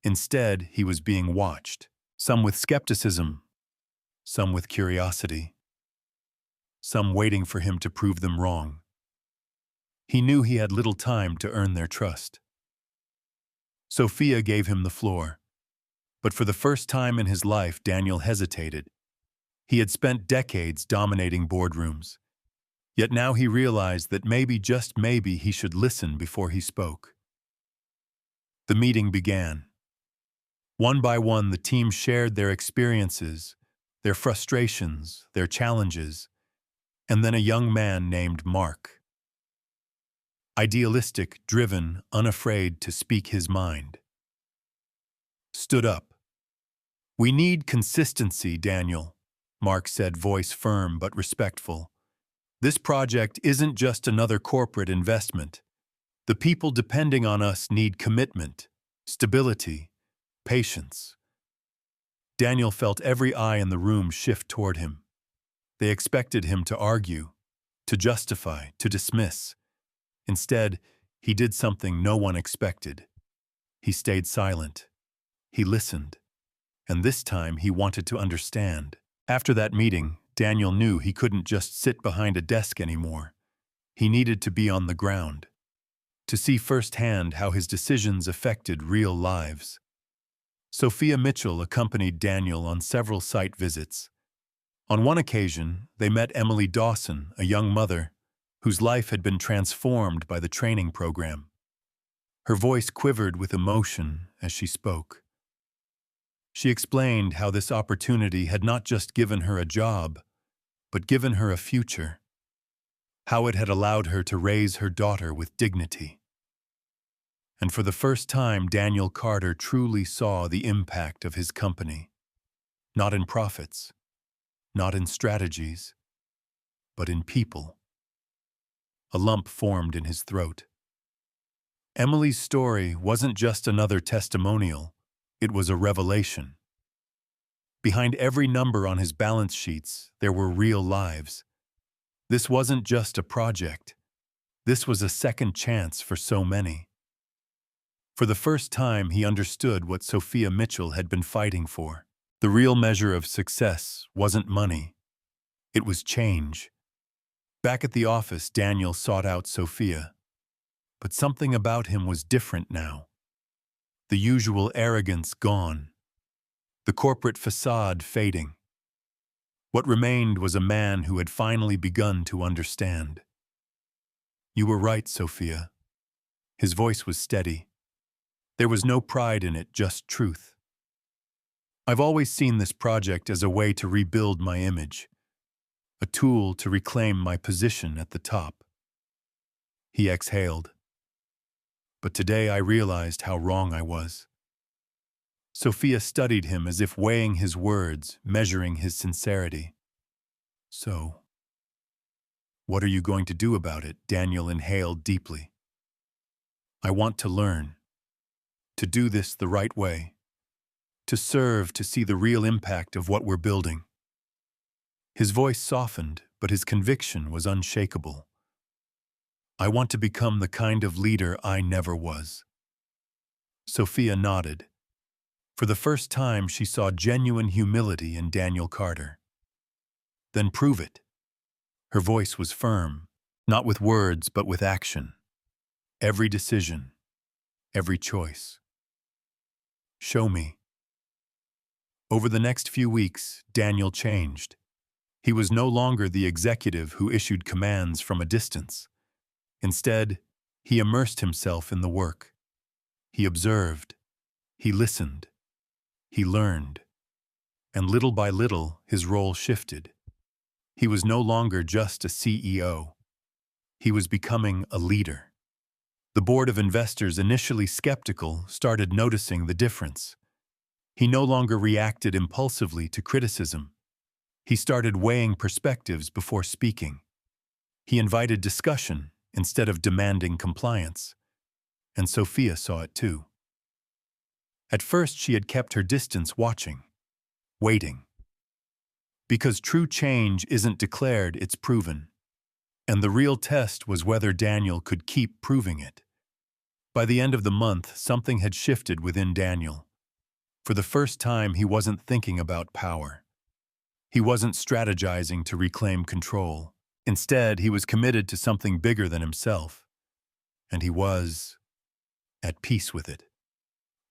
Instead, he was being watched, some with skepticism, some with curiosity, some waiting for him to prove them wrong. He knew he had little time to earn their trust. Sophia gave him the floor. But for the first time in his life, Daniel hesitated. He had spent decades dominating boardrooms. Yet now he realized that maybe, just maybe, he should listen before he spoke. The meeting began. One by one, the team shared their experiences, their frustrations, their challenges, and then a young man named Mark. Idealistic, driven, unafraid to speak his mind, stood up. "We need consistency, Daniel," Mark said, voice firm but respectful. "This project isn't just another corporate investment. The people depending on us need commitment, stability, patience." Daniel felt every eye in the room shift toward him. They expected him to argue, to justify, to dismiss. Instead, he did something no one expected. He stayed silent. He listened. And this time he wanted to understand. After that meeting, Daniel knew he couldn't just sit behind a desk anymore. He needed to be on the ground, to see firsthand how his decisions affected real lives. Sophia Mitchell accompanied Daniel on several site visits. On one occasion, they met Emily Dawson, a young mother, whose life had been transformed by the training program. Her voice quivered with emotion as she spoke. She explained how this opportunity had not just given her a job, but given her a future, how it had allowed her to raise her daughter with dignity. And for the first time, Daniel Carter truly saw the impact of his company. Not in profits, not in strategies, but in people. A lump formed in his throat. Emily's story wasn't just another testimonial, it was a revelation. Behind every number on his balance sheets, there were real lives. This wasn't just a project. This was a second chance for so many. For the first time, he understood what Sophia Mitchell had been fighting for. The real measure of success wasn't money. It was change. Back at the office, Daniel sought out Sophia. But something about him was different now. The usual arrogance gone. The corporate facade fading. What remained was a man who had finally begun to understand. "You were right, Sophia." His voice was steady. There was no pride in it, just truth. "I've always seen this project as a way to rebuild my image, a tool to reclaim my position at the top." He exhaled. "But today I realized how wrong I was." Sophia studied him as if weighing his words, measuring his sincerity. "So, what are you going to do about it?" Daniel inhaled deeply. "I want to learn, to do this the right way, to serve, to see the real impact of what we're building." His voice softened, but his conviction was unshakable. "I want to become the kind of leader I never was." Sophia nodded. For the first time, she saw genuine humility in Daniel Carter. "Then prove it." Her voice was firm, not with words but with action. Every decision, every choice. "Show me." Over the next few weeks, Daniel changed. He was no longer the executive who issued commands from a distance. Instead, he immersed himself in the work. He observed. He listened. He learned. And little by little, his role shifted. He was no longer just a CEO. He was becoming a leader. The board of investors, initially skeptical, started noticing the difference. He no longer reacted impulsively to criticism. He started weighing perspectives before speaking. He invited discussion instead of demanding compliance. And Sophia saw it too. At first, she had kept her distance, watching, waiting. Because true change isn't declared, it's proven. And the real test was whether Daniel could keep proving it. By the end of the month, something had shifted within Daniel. For the first time, he wasn't thinking about power. He wasn't strategizing to reclaim control. Instead, he was committed to something bigger than himself. And he was at peace with it.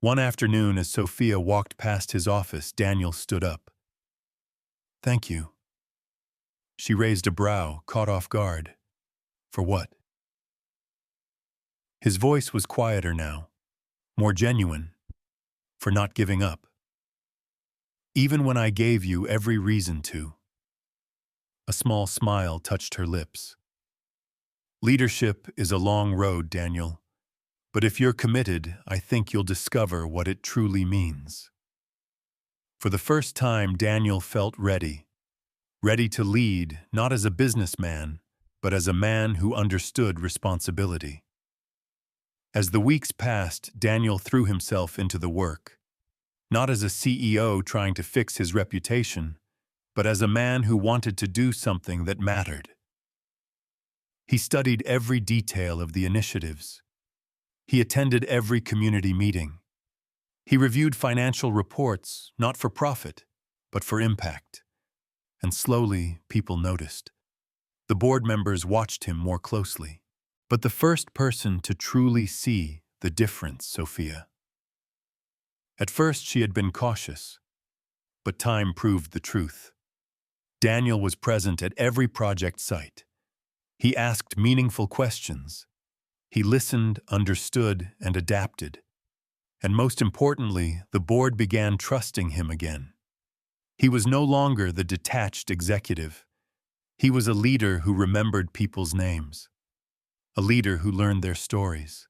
One afternoon, as Sophia walked past his office, Daniel stood up. "Thank you." She raised a brow, caught off guard. "For what?" His voice was quieter now, more genuine. "For not giving up. Even when I gave you every reason to." A small smile touched her lips. "Leadership is a long road, Daniel. But if you're committed, I think you'll discover what it truly means." For the first time, Daniel felt ready. Ready to lead, not as a businessman, but as a man who understood responsibility. As the weeks passed, Daniel threw himself into the work. Not as a CEO trying to fix his reputation, but as a man who wanted to do something that mattered. He studied every detail of the initiatives. He attended every community meeting. He reviewed financial reports, not for profit, but for impact. And slowly, people noticed. The board members watched him more closely. But the first person to truly see the difference, Sophia. At first, she had been cautious. But time proved the truth. Daniel was present at every project site. He asked meaningful questions. He listened, understood, and adapted. And most importantly, the board began trusting him again. He was no longer the detached executive. He was a leader who remembered people's names. A leader who learned their stories.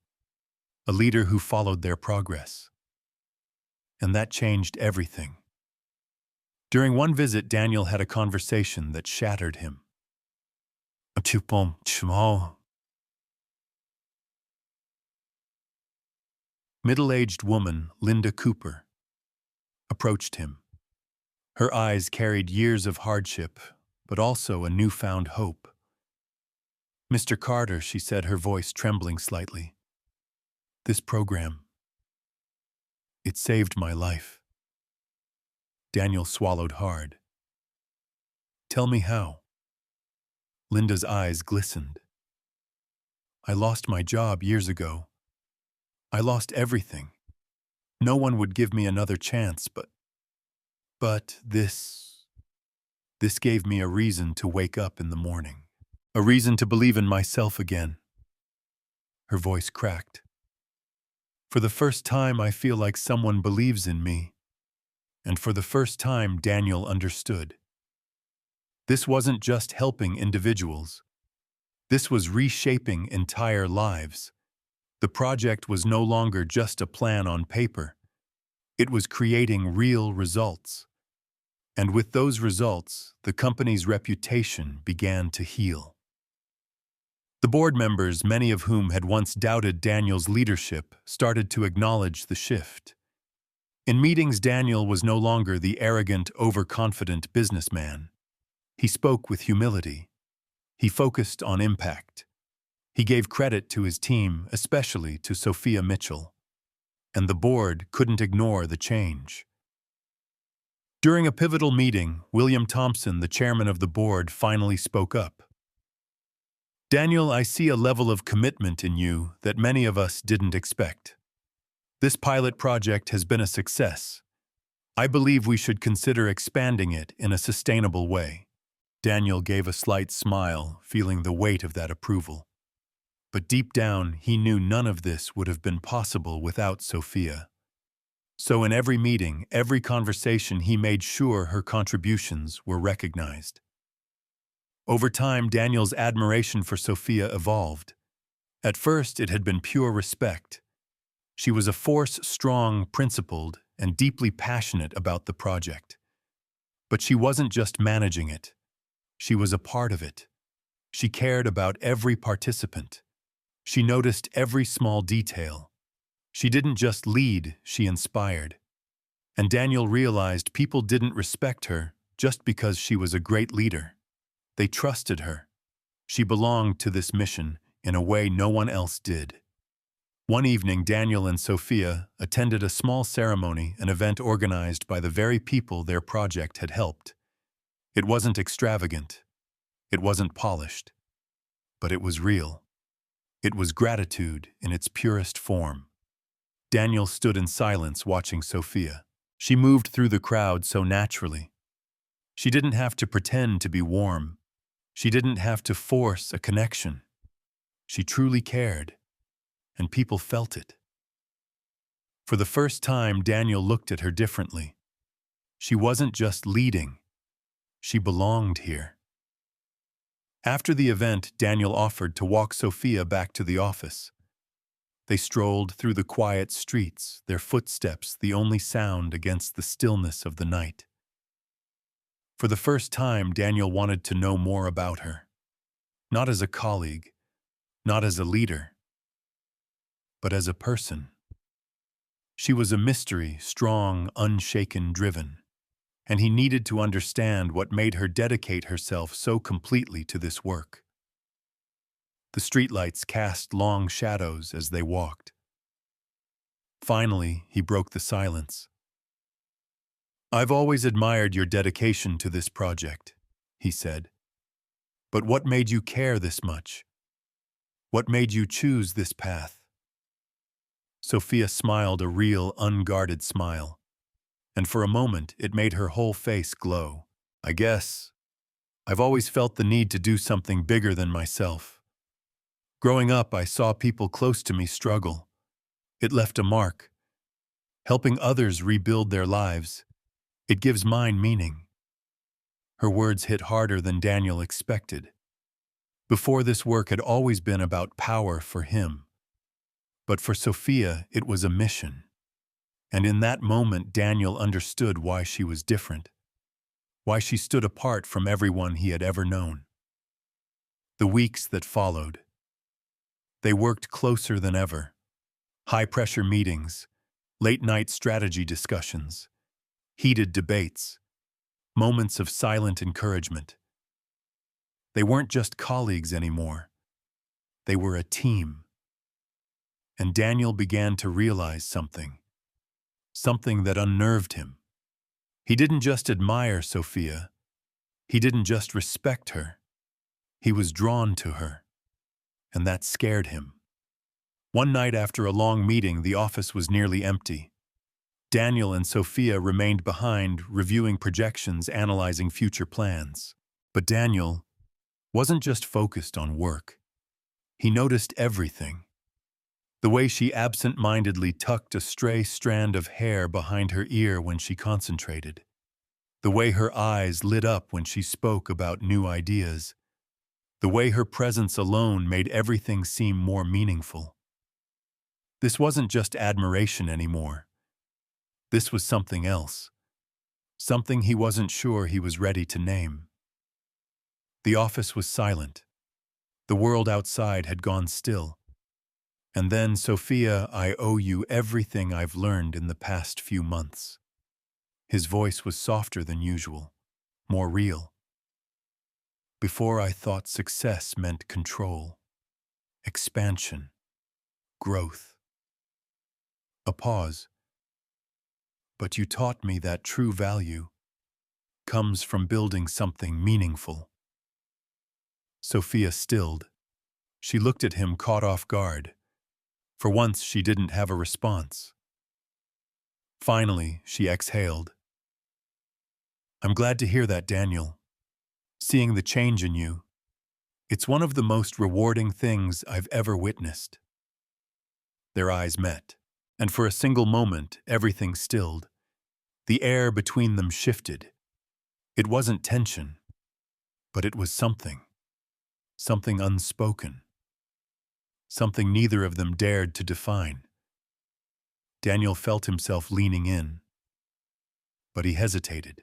A leader who followed their progress. And that changed everything. During one visit, Daniel had a conversation that shattered him. Middle-aged woman, Linda Cooper, approached him. Her eyes carried years of hardship, but also a newfound hope. "Mr. Carter," she said, her voice trembling slightly, "this program, it saved my life." Daniel swallowed hard. "Tell me how." Linda's eyes glistened. "I lost my job years ago. I lost everything. No one would give me another chance, but this gave me a reason to wake up in the morning. A reason to believe in myself again." Her voice cracked. "For the first time, I feel like someone believes in me." And for the first time, Daniel understood. This wasn't just helping individuals. This was reshaping entire lives. The project was no longer just a plan on paper. It was creating real results. And with those results, the company's reputation began to heal. The board members, many of whom had once doubted Daniel's leadership, started to acknowledge the shift. In meetings, Daniel was no longer the arrogant, overconfident businessman. He spoke with humility. He focused on impact. He gave credit to his team, especially to Sophia Mitchell. And the board couldn't ignore the change. During a pivotal meeting, William Thompson, the chairman of the board, finally spoke up. "Daniel, I see a level of commitment in you that many of us didn't expect. This pilot project has been a success. I believe we should consider expanding it in a sustainable way." Daniel gave a slight smile, feeling the weight of that approval. But deep down, he knew none of this would have been possible without Sophia. So in every meeting, every conversation, he made sure her contributions were recognized. Over time, Daniel's admiration for Sophia evolved. At first, it had been pure respect. She was a force, strong, principled, and deeply passionate about the project. But she wasn't just managing it. She was a part of it. She cared about every participant. She noticed every small detail. She didn't just lead, she inspired. And Daniel realized people didn't respect her just because she was a great leader. They trusted her. She belonged to this mission in a way no one else did. One evening, Daniel and Sophia attended a small ceremony, an event organized by the very people their project had helped. It wasn't extravagant. It wasn't polished. But it was real. It was gratitude in its purest form. Daniel stood in silence watching Sophia. She moved through the crowd so naturally. She didn't have to pretend to be warm. She didn't have to force a connection. She truly cared. And people felt it. For the first time, Daniel looked at her differently. She wasn't just leading. She belonged here. After the event, Daniel offered to walk Sophia back to the office. They strolled through the quiet streets, their footsteps the only sound against the stillness of the night. For the first time, Daniel wanted to know more about her. Not as a colleague, not as a leader, but as a person. She was a mystery, strong, unshaken, driven. And he needed to understand what made her dedicate herself so completely to this work. The streetlights cast long shadows as they walked. Finally, he broke the silence. "I've always admired your dedication to this project," he said. "But what made you care this much? What made you choose this path?" Sophia smiled a real, unguarded smile. And for a moment, it made her whole face glow. "I guess I've always felt the need to do something bigger than myself. Growing up, I saw people close to me struggle. It left a mark. Helping others rebuild their lives, it gives mine meaning." Her words hit harder than Daniel expected. Before, this work had always been about power for him. But for Sophia, it was a mission. And in that moment, Daniel understood why she was different. why she stood apart from everyone he had ever known. The weeks that followed, they worked closer than ever. High-pressure meetings, late-night strategy discussions, heated debates, moments of silent encouragement. They weren't just colleagues anymore. They were a team. And Daniel began to realize something that unnerved him. He didn't just admire Sophia. He didn't just respect her. He was drawn to her. And that scared him. One night after a long meeting, the office was nearly empty. Daniel and Sophia remained behind, reviewing projections, analyzing future plans. But Daniel wasn't just focused on work. He noticed everything. The way she absent-mindedly tucked a stray strand of hair behind her ear when she concentrated. The way her eyes lit up when she spoke about new ideas. The way her presence alone made everything seem more meaningful. This wasn't just admiration anymore. This was something else. Something he wasn't sure he was ready to name. The office was silent. The world outside had gone still. And then, Sophia, I owe you everything I've learned in the past few months. His voice was softer than usual, more real. Before I thought success meant control, expansion, growth. A pause. But you taught me that true value comes from building something meaningful. Sophia stilled. She looked at him, caught off guard. For once, she didn't have a response. Finally, she exhaled. I'm glad to hear that, Daniel. Seeing the change in you, it's one of the most rewarding things I've ever witnessed. Their eyes met, and for a single moment, everything stilled. The air between them shifted. It wasn't tension, but it was something unspoken. Something neither of them dared to define. Daniel felt himself leaning in, but he hesitated.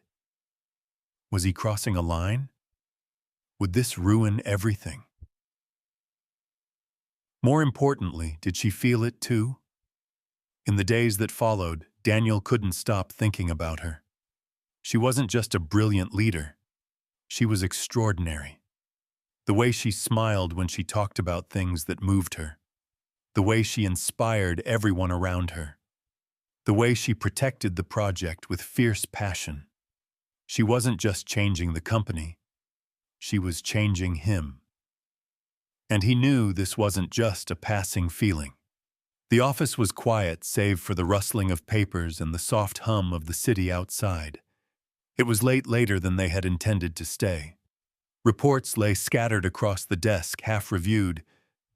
Was he crossing a line? Would this ruin everything? More importantly, did she feel it too? In the days that followed, Daniel couldn't stop thinking about her. She wasn't just a brilliant leader. She was extraordinary. The way she smiled when she talked about things that moved her. The way she inspired everyone around her. The way she protected the project with fierce passion. She wasn't just changing the company. She was changing him. And he knew this wasn't just a passing feeling. The office was quiet save for the rustling of papers and the soft hum of the city outside. It was later than they had intended to stay. Reports lay scattered across the desk, half-reviewed,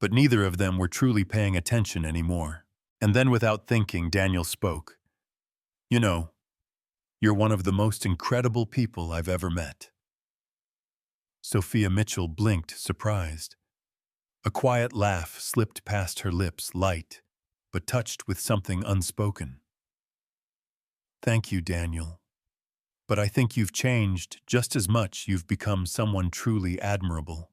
but neither of them were truly paying attention anymore. And then without thinking, Daniel spoke. You know, you're one of the most incredible people I've ever met. Sophia Mitchell blinked, surprised. A quiet laugh slipped past her lips, light, but touched with something unspoken. Thank you, Daniel. But I think you've changed just as much. You've become someone truly admirable.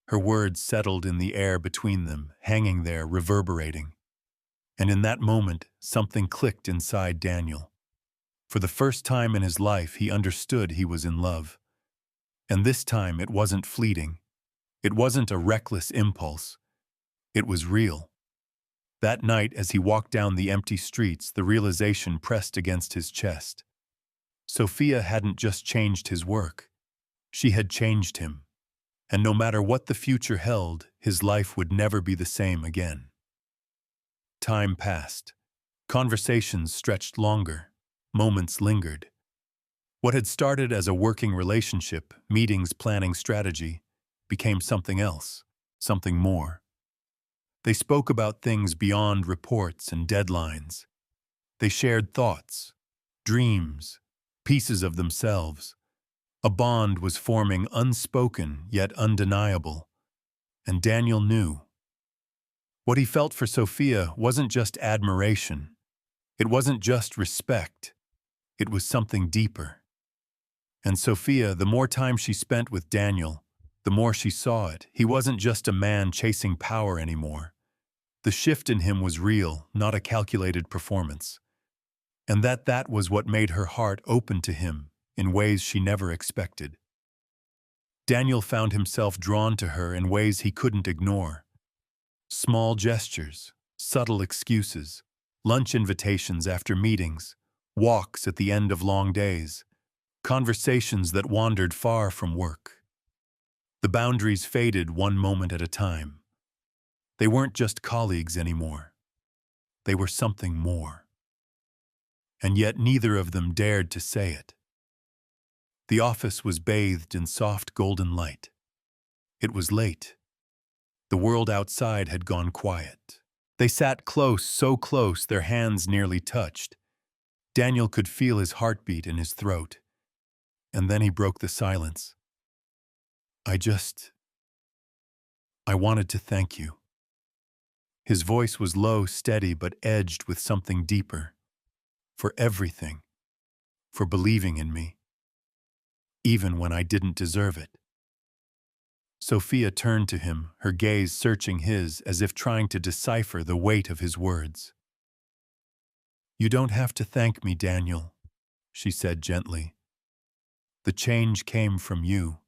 Her words settled in the air between them, hanging there, reverberating. And in that moment, something clicked inside Daniel. For the first time in his life, he understood he was in love. And this time, it wasn't fleeting. It wasn't a reckless impulse. It was real. That night, as he walked down the empty streets, the realization pressed against his chest. Sophia hadn't just changed his work. She had changed him. And no matter what the future held, his life would never be the same again. Time passed. Conversations stretched longer. Moments lingered. What had started as a working relationship, meetings, planning, strategy, became something else, something more. They spoke about things beyond reports and deadlines. They shared thoughts, dreams, pieces of themselves. A bond was forming, unspoken yet undeniable. And Daniel knew. What he felt for Sophia wasn't just admiration. It wasn't just respect. It was something deeper. And Sophia, the more time she spent with Daniel, the more she saw it. He wasn't just a man chasing power anymore. The shift in him was real, not a calculated performance. And that was what made her heart open to him in ways she never expected. Daniel found himself drawn to her in ways he couldn't ignore. Small gestures, subtle excuses, lunch invitations after meetings, walks at the end of long days, conversations that wandered far from work. The boundaries faded one moment at a time. They weren't just colleagues anymore. They were something more. And yet neither of them dared to say it. The office was bathed in soft golden light. It was late. The world outside had gone quiet. They sat close, so close their hands nearly touched. Daniel could feel his heartbeat in his throat. And then he broke the silence. I wanted to thank you. His voice was low, steady, but edged with something deeper. For everything. For believing in me. Even when I didn't deserve it. Sophia turned to him, her gaze searching his as if trying to decipher the weight of his words. You don't have to thank me, Daniel, she said gently. The change came from you.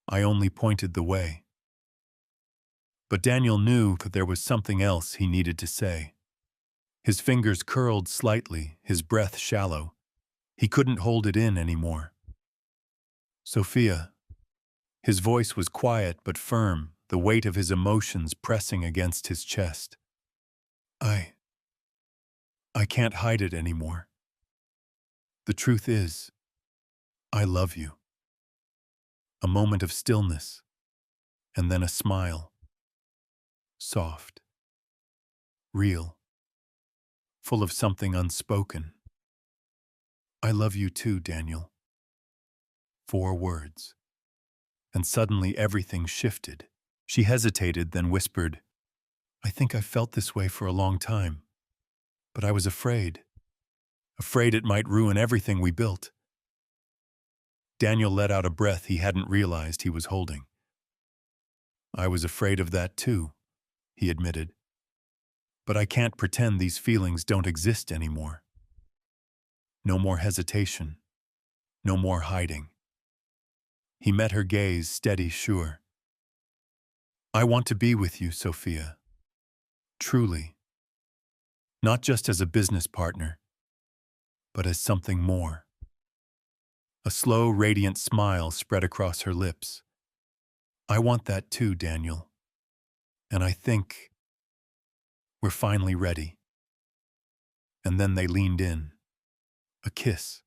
I only pointed the way. But Daniel knew that there was something else he needed to say. His fingers curled slightly, his breath shallow. He couldn't hold it in anymore. Sophia. His voice was quiet but firm, the weight of his emotions pressing against his chest. I can't hide it anymore. The truth is, I love you. A moment of stillness, and then a smile. Soft. Real. Full of something unspoken. I love you too, Daniel. 4 words. And suddenly everything shifted. She hesitated, then whispered, I think I've felt this way for a long time. But I was afraid. Afraid it might ruin everything we built. Daniel let out a breath he hadn't realized he was holding. I was afraid of that too, he admitted. But I can't pretend these feelings don't exist anymore. No more hesitation. No more hiding. He met her gaze, steady, sure. I want to be with you, Sophia. Truly. Not just as a business partner, but as something more. A slow, radiant smile spread across her lips. I want that too, Daniel. And I think we're finally ready. And then they leaned in. A kiss.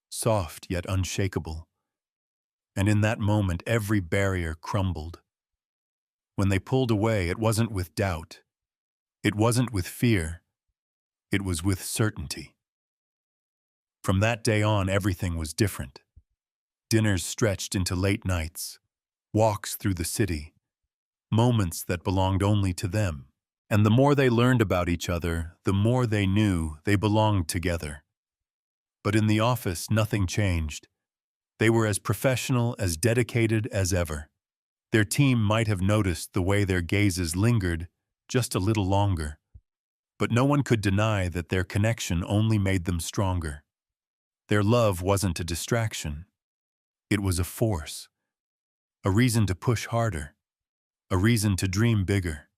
Soft yet unshakable. And in that moment, every barrier crumbled. When they pulled away, it wasn't with doubt. It wasn't with fear. It was with certainty. From that day on, everything was different. Dinners stretched into late nights, walks through the city, moments that belonged only to them. And the more they learned about each other, the more they knew they belonged together. But in the office, nothing changed. They were as professional, as dedicated as ever. Their team might have noticed the way their gazes lingered just a little longer. But no one could deny that their connection only made them stronger. Their love wasn't a distraction. It was a force. A reason to push harder. A reason to dream bigger.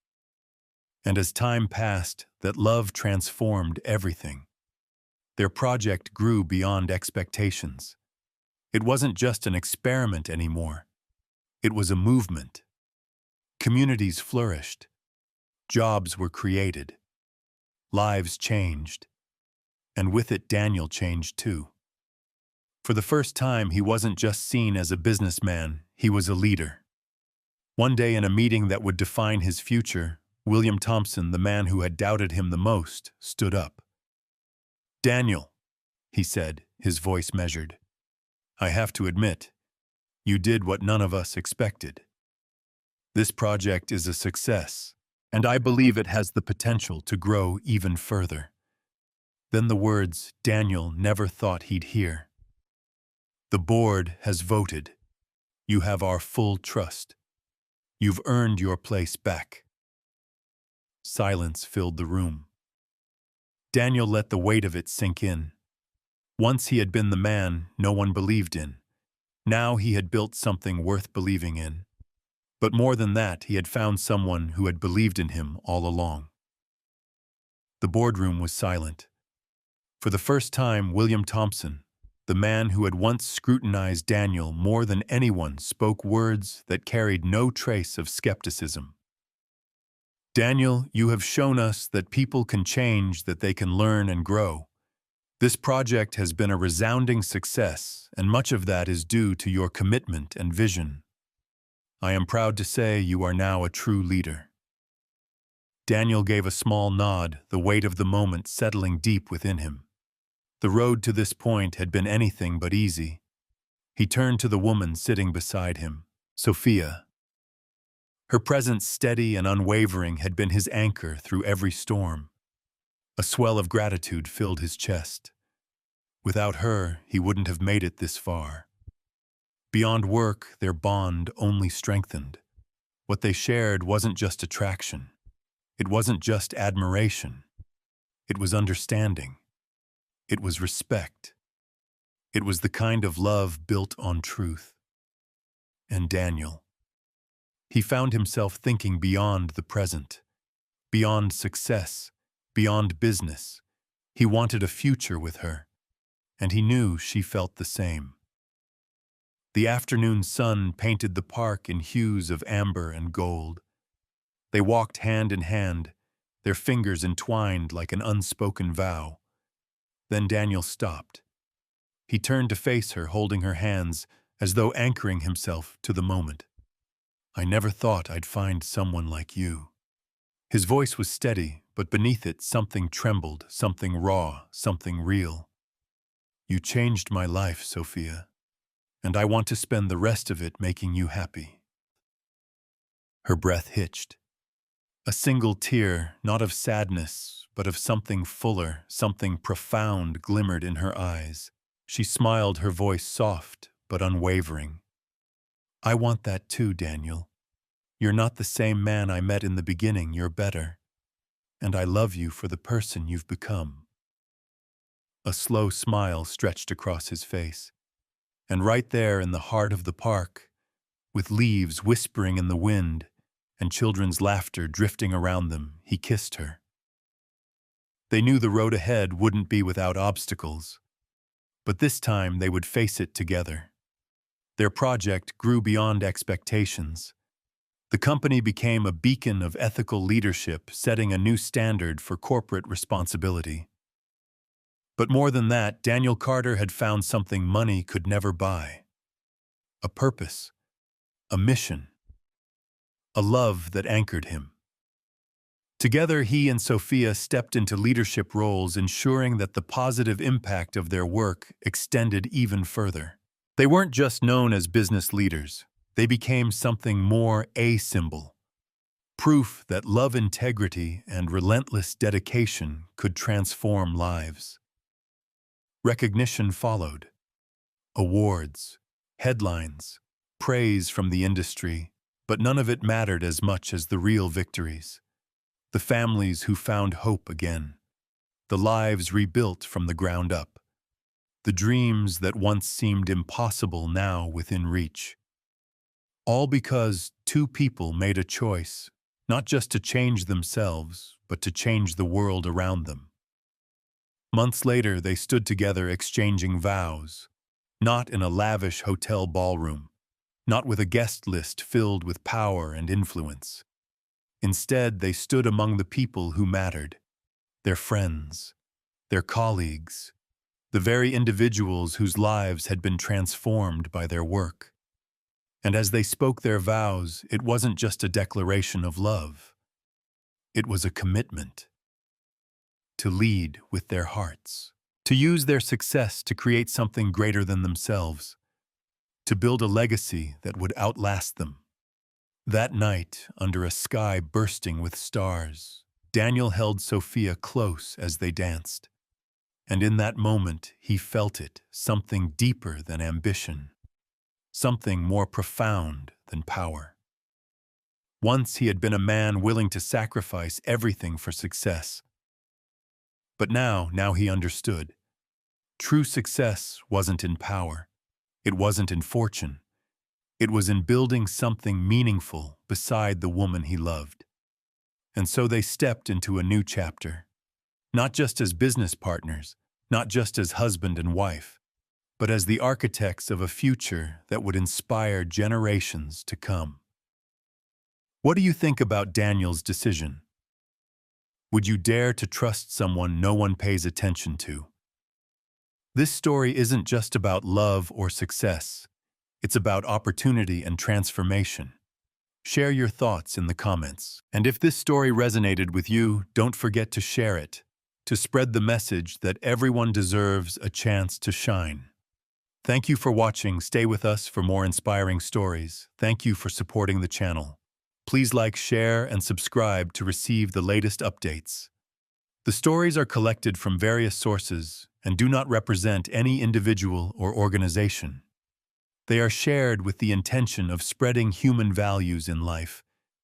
And as time passed, that love transformed everything. Their project grew beyond expectations. It wasn't just an experiment anymore. It was a movement. Communities flourished. Jobs were created. Lives changed. And with it, Daniel changed too. For the first time, he wasn't just seen as a businessman, he was a leader. One day in a meeting that would define his future, William Thompson, the man who had doubted him the most, stood up. Daniel, he said, his voice measured. I have to admit, you did what none of us expected. This project is a success, and I believe it has the potential to grow even further. Then the words Daniel never thought he'd hear. The board has voted. You have our full trust. You've earned your place back. Silence filled the room. Daniel let the weight of it sink in. Once he had been the man no one believed in. Now he had built something worth believing in. But more than that, he had found someone who had believed in him all along. The boardroom was silent. For the first time, William Thompson, the man who had once scrutinized Daniel more than anyone, spoke words that carried no trace of skepticism. Daniel, you have shown us that people can change, that they can learn and grow. This project has been a resounding success, and much of that is due to your commitment and vision. I am proud to say you are now a true leader. Daniel gave a small nod, the weight of the moment settling deep within him. The road to this point had been anything but easy. He turned to the woman sitting beside him, Sophia. Her presence, steady and unwavering, had been his anchor through every storm. A swell of gratitude filled his chest. Without her, he wouldn't have made it this far. Beyond work, their bond only strengthened. What they shared wasn't just attraction. It wasn't just admiration. It was understanding. It was respect. It was the kind of love built on truth. And Daniel. He found himself thinking beyond the present, beyond success, beyond business. He wanted a future with her, and he knew she felt the same. The afternoon sun painted the park in hues of amber and gold. They walked hand in hand, their fingers entwined like an unspoken vow. Then Daniel stopped. He turned to face her, holding her hands, as though anchoring himself to the moment. I never thought I'd find someone like you. His voice was steady, but beneath it something trembled, something raw, something real. You changed my life, Sophia, and I want to spend the rest of it making you happy. Her breath hitched. A single tear, not of sadness, but of something fuller, something profound, glimmered in her eyes. She smiled, her voice soft but unwavering. I want that too, Daniel. You're not the same man I met in the beginning, you're better. And I love you for the person you've become. A slow smile stretched across his face. And right there in the heart of the park, with leaves whispering in the wind and children's laughter drifting around them, he kissed her. They knew the road ahead wouldn't be without obstacles, but this time they would face it together. Their project grew beyond expectations. The company became a beacon of ethical leadership, setting a new standard for corporate responsibility. But more than that, Daniel Carter had found something money could never buy. A purpose, a mission, a love that anchored him. Together, he and Sophia stepped into leadership roles, ensuring that the positive impact of their work extended even further. They weren't just known as business leaders. They became something more, a symbol. Proof that love, integrity, and relentless dedication could transform lives. Recognition followed. Awards, headlines, praise from the industry, but none of it mattered as much as the real victories. The families who found hope again. The lives rebuilt from the ground up. The dreams that once seemed impossible now within reach. All because two people made a choice, not just to change themselves, but to change the world around them. Months later, they stood together exchanging vows, not in a lavish hotel ballroom, not with a guest list filled with power and influence. Instead, they stood among the people who mattered, their friends, their colleagues, the very individuals whose lives had been transformed by their work. And as they spoke their vows, it wasn't just a declaration of love. It was a commitment to lead with their hearts, to use their success to create something greater than themselves, to build a legacy that would outlast them. That night, under a sky bursting with stars, Daniel held Sophia close as they danced. And in that moment, he felt it, something deeper than ambition, something more profound than power. Once he had been a man willing to sacrifice everything for success. But now he understood. True success wasn't in power. It wasn't in fortune. It was in building something meaningful beside the woman he loved. And so they stepped into a new chapter. Not just as business partners, not just as husband and wife, but as the architects of a future that would inspire generations to come. What do you think about Daniel's decision? Would you dare to trust someone no one pays attention to? This story isn't just about love or success. It's about opportunity and transformation. Share your thoughts in the comments. And if this story resonated with you, don't forget to share it, to spread the message that everyone deserves a chance to shine. Thank you for watching. Stay with us for more inspiring stories. Thank you for supporting the channel. Please like, share, and subscribe to receive the latest updates. The stories are collected from various sources and do not represent any individual or organization. They are shared with the intention of spreading human values in life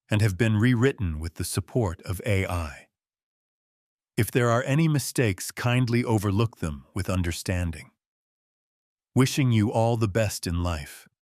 and have been rewritten with the support of AI. If there are any mistakes, kindly overlook them with understanding. Wishing you all the best in life.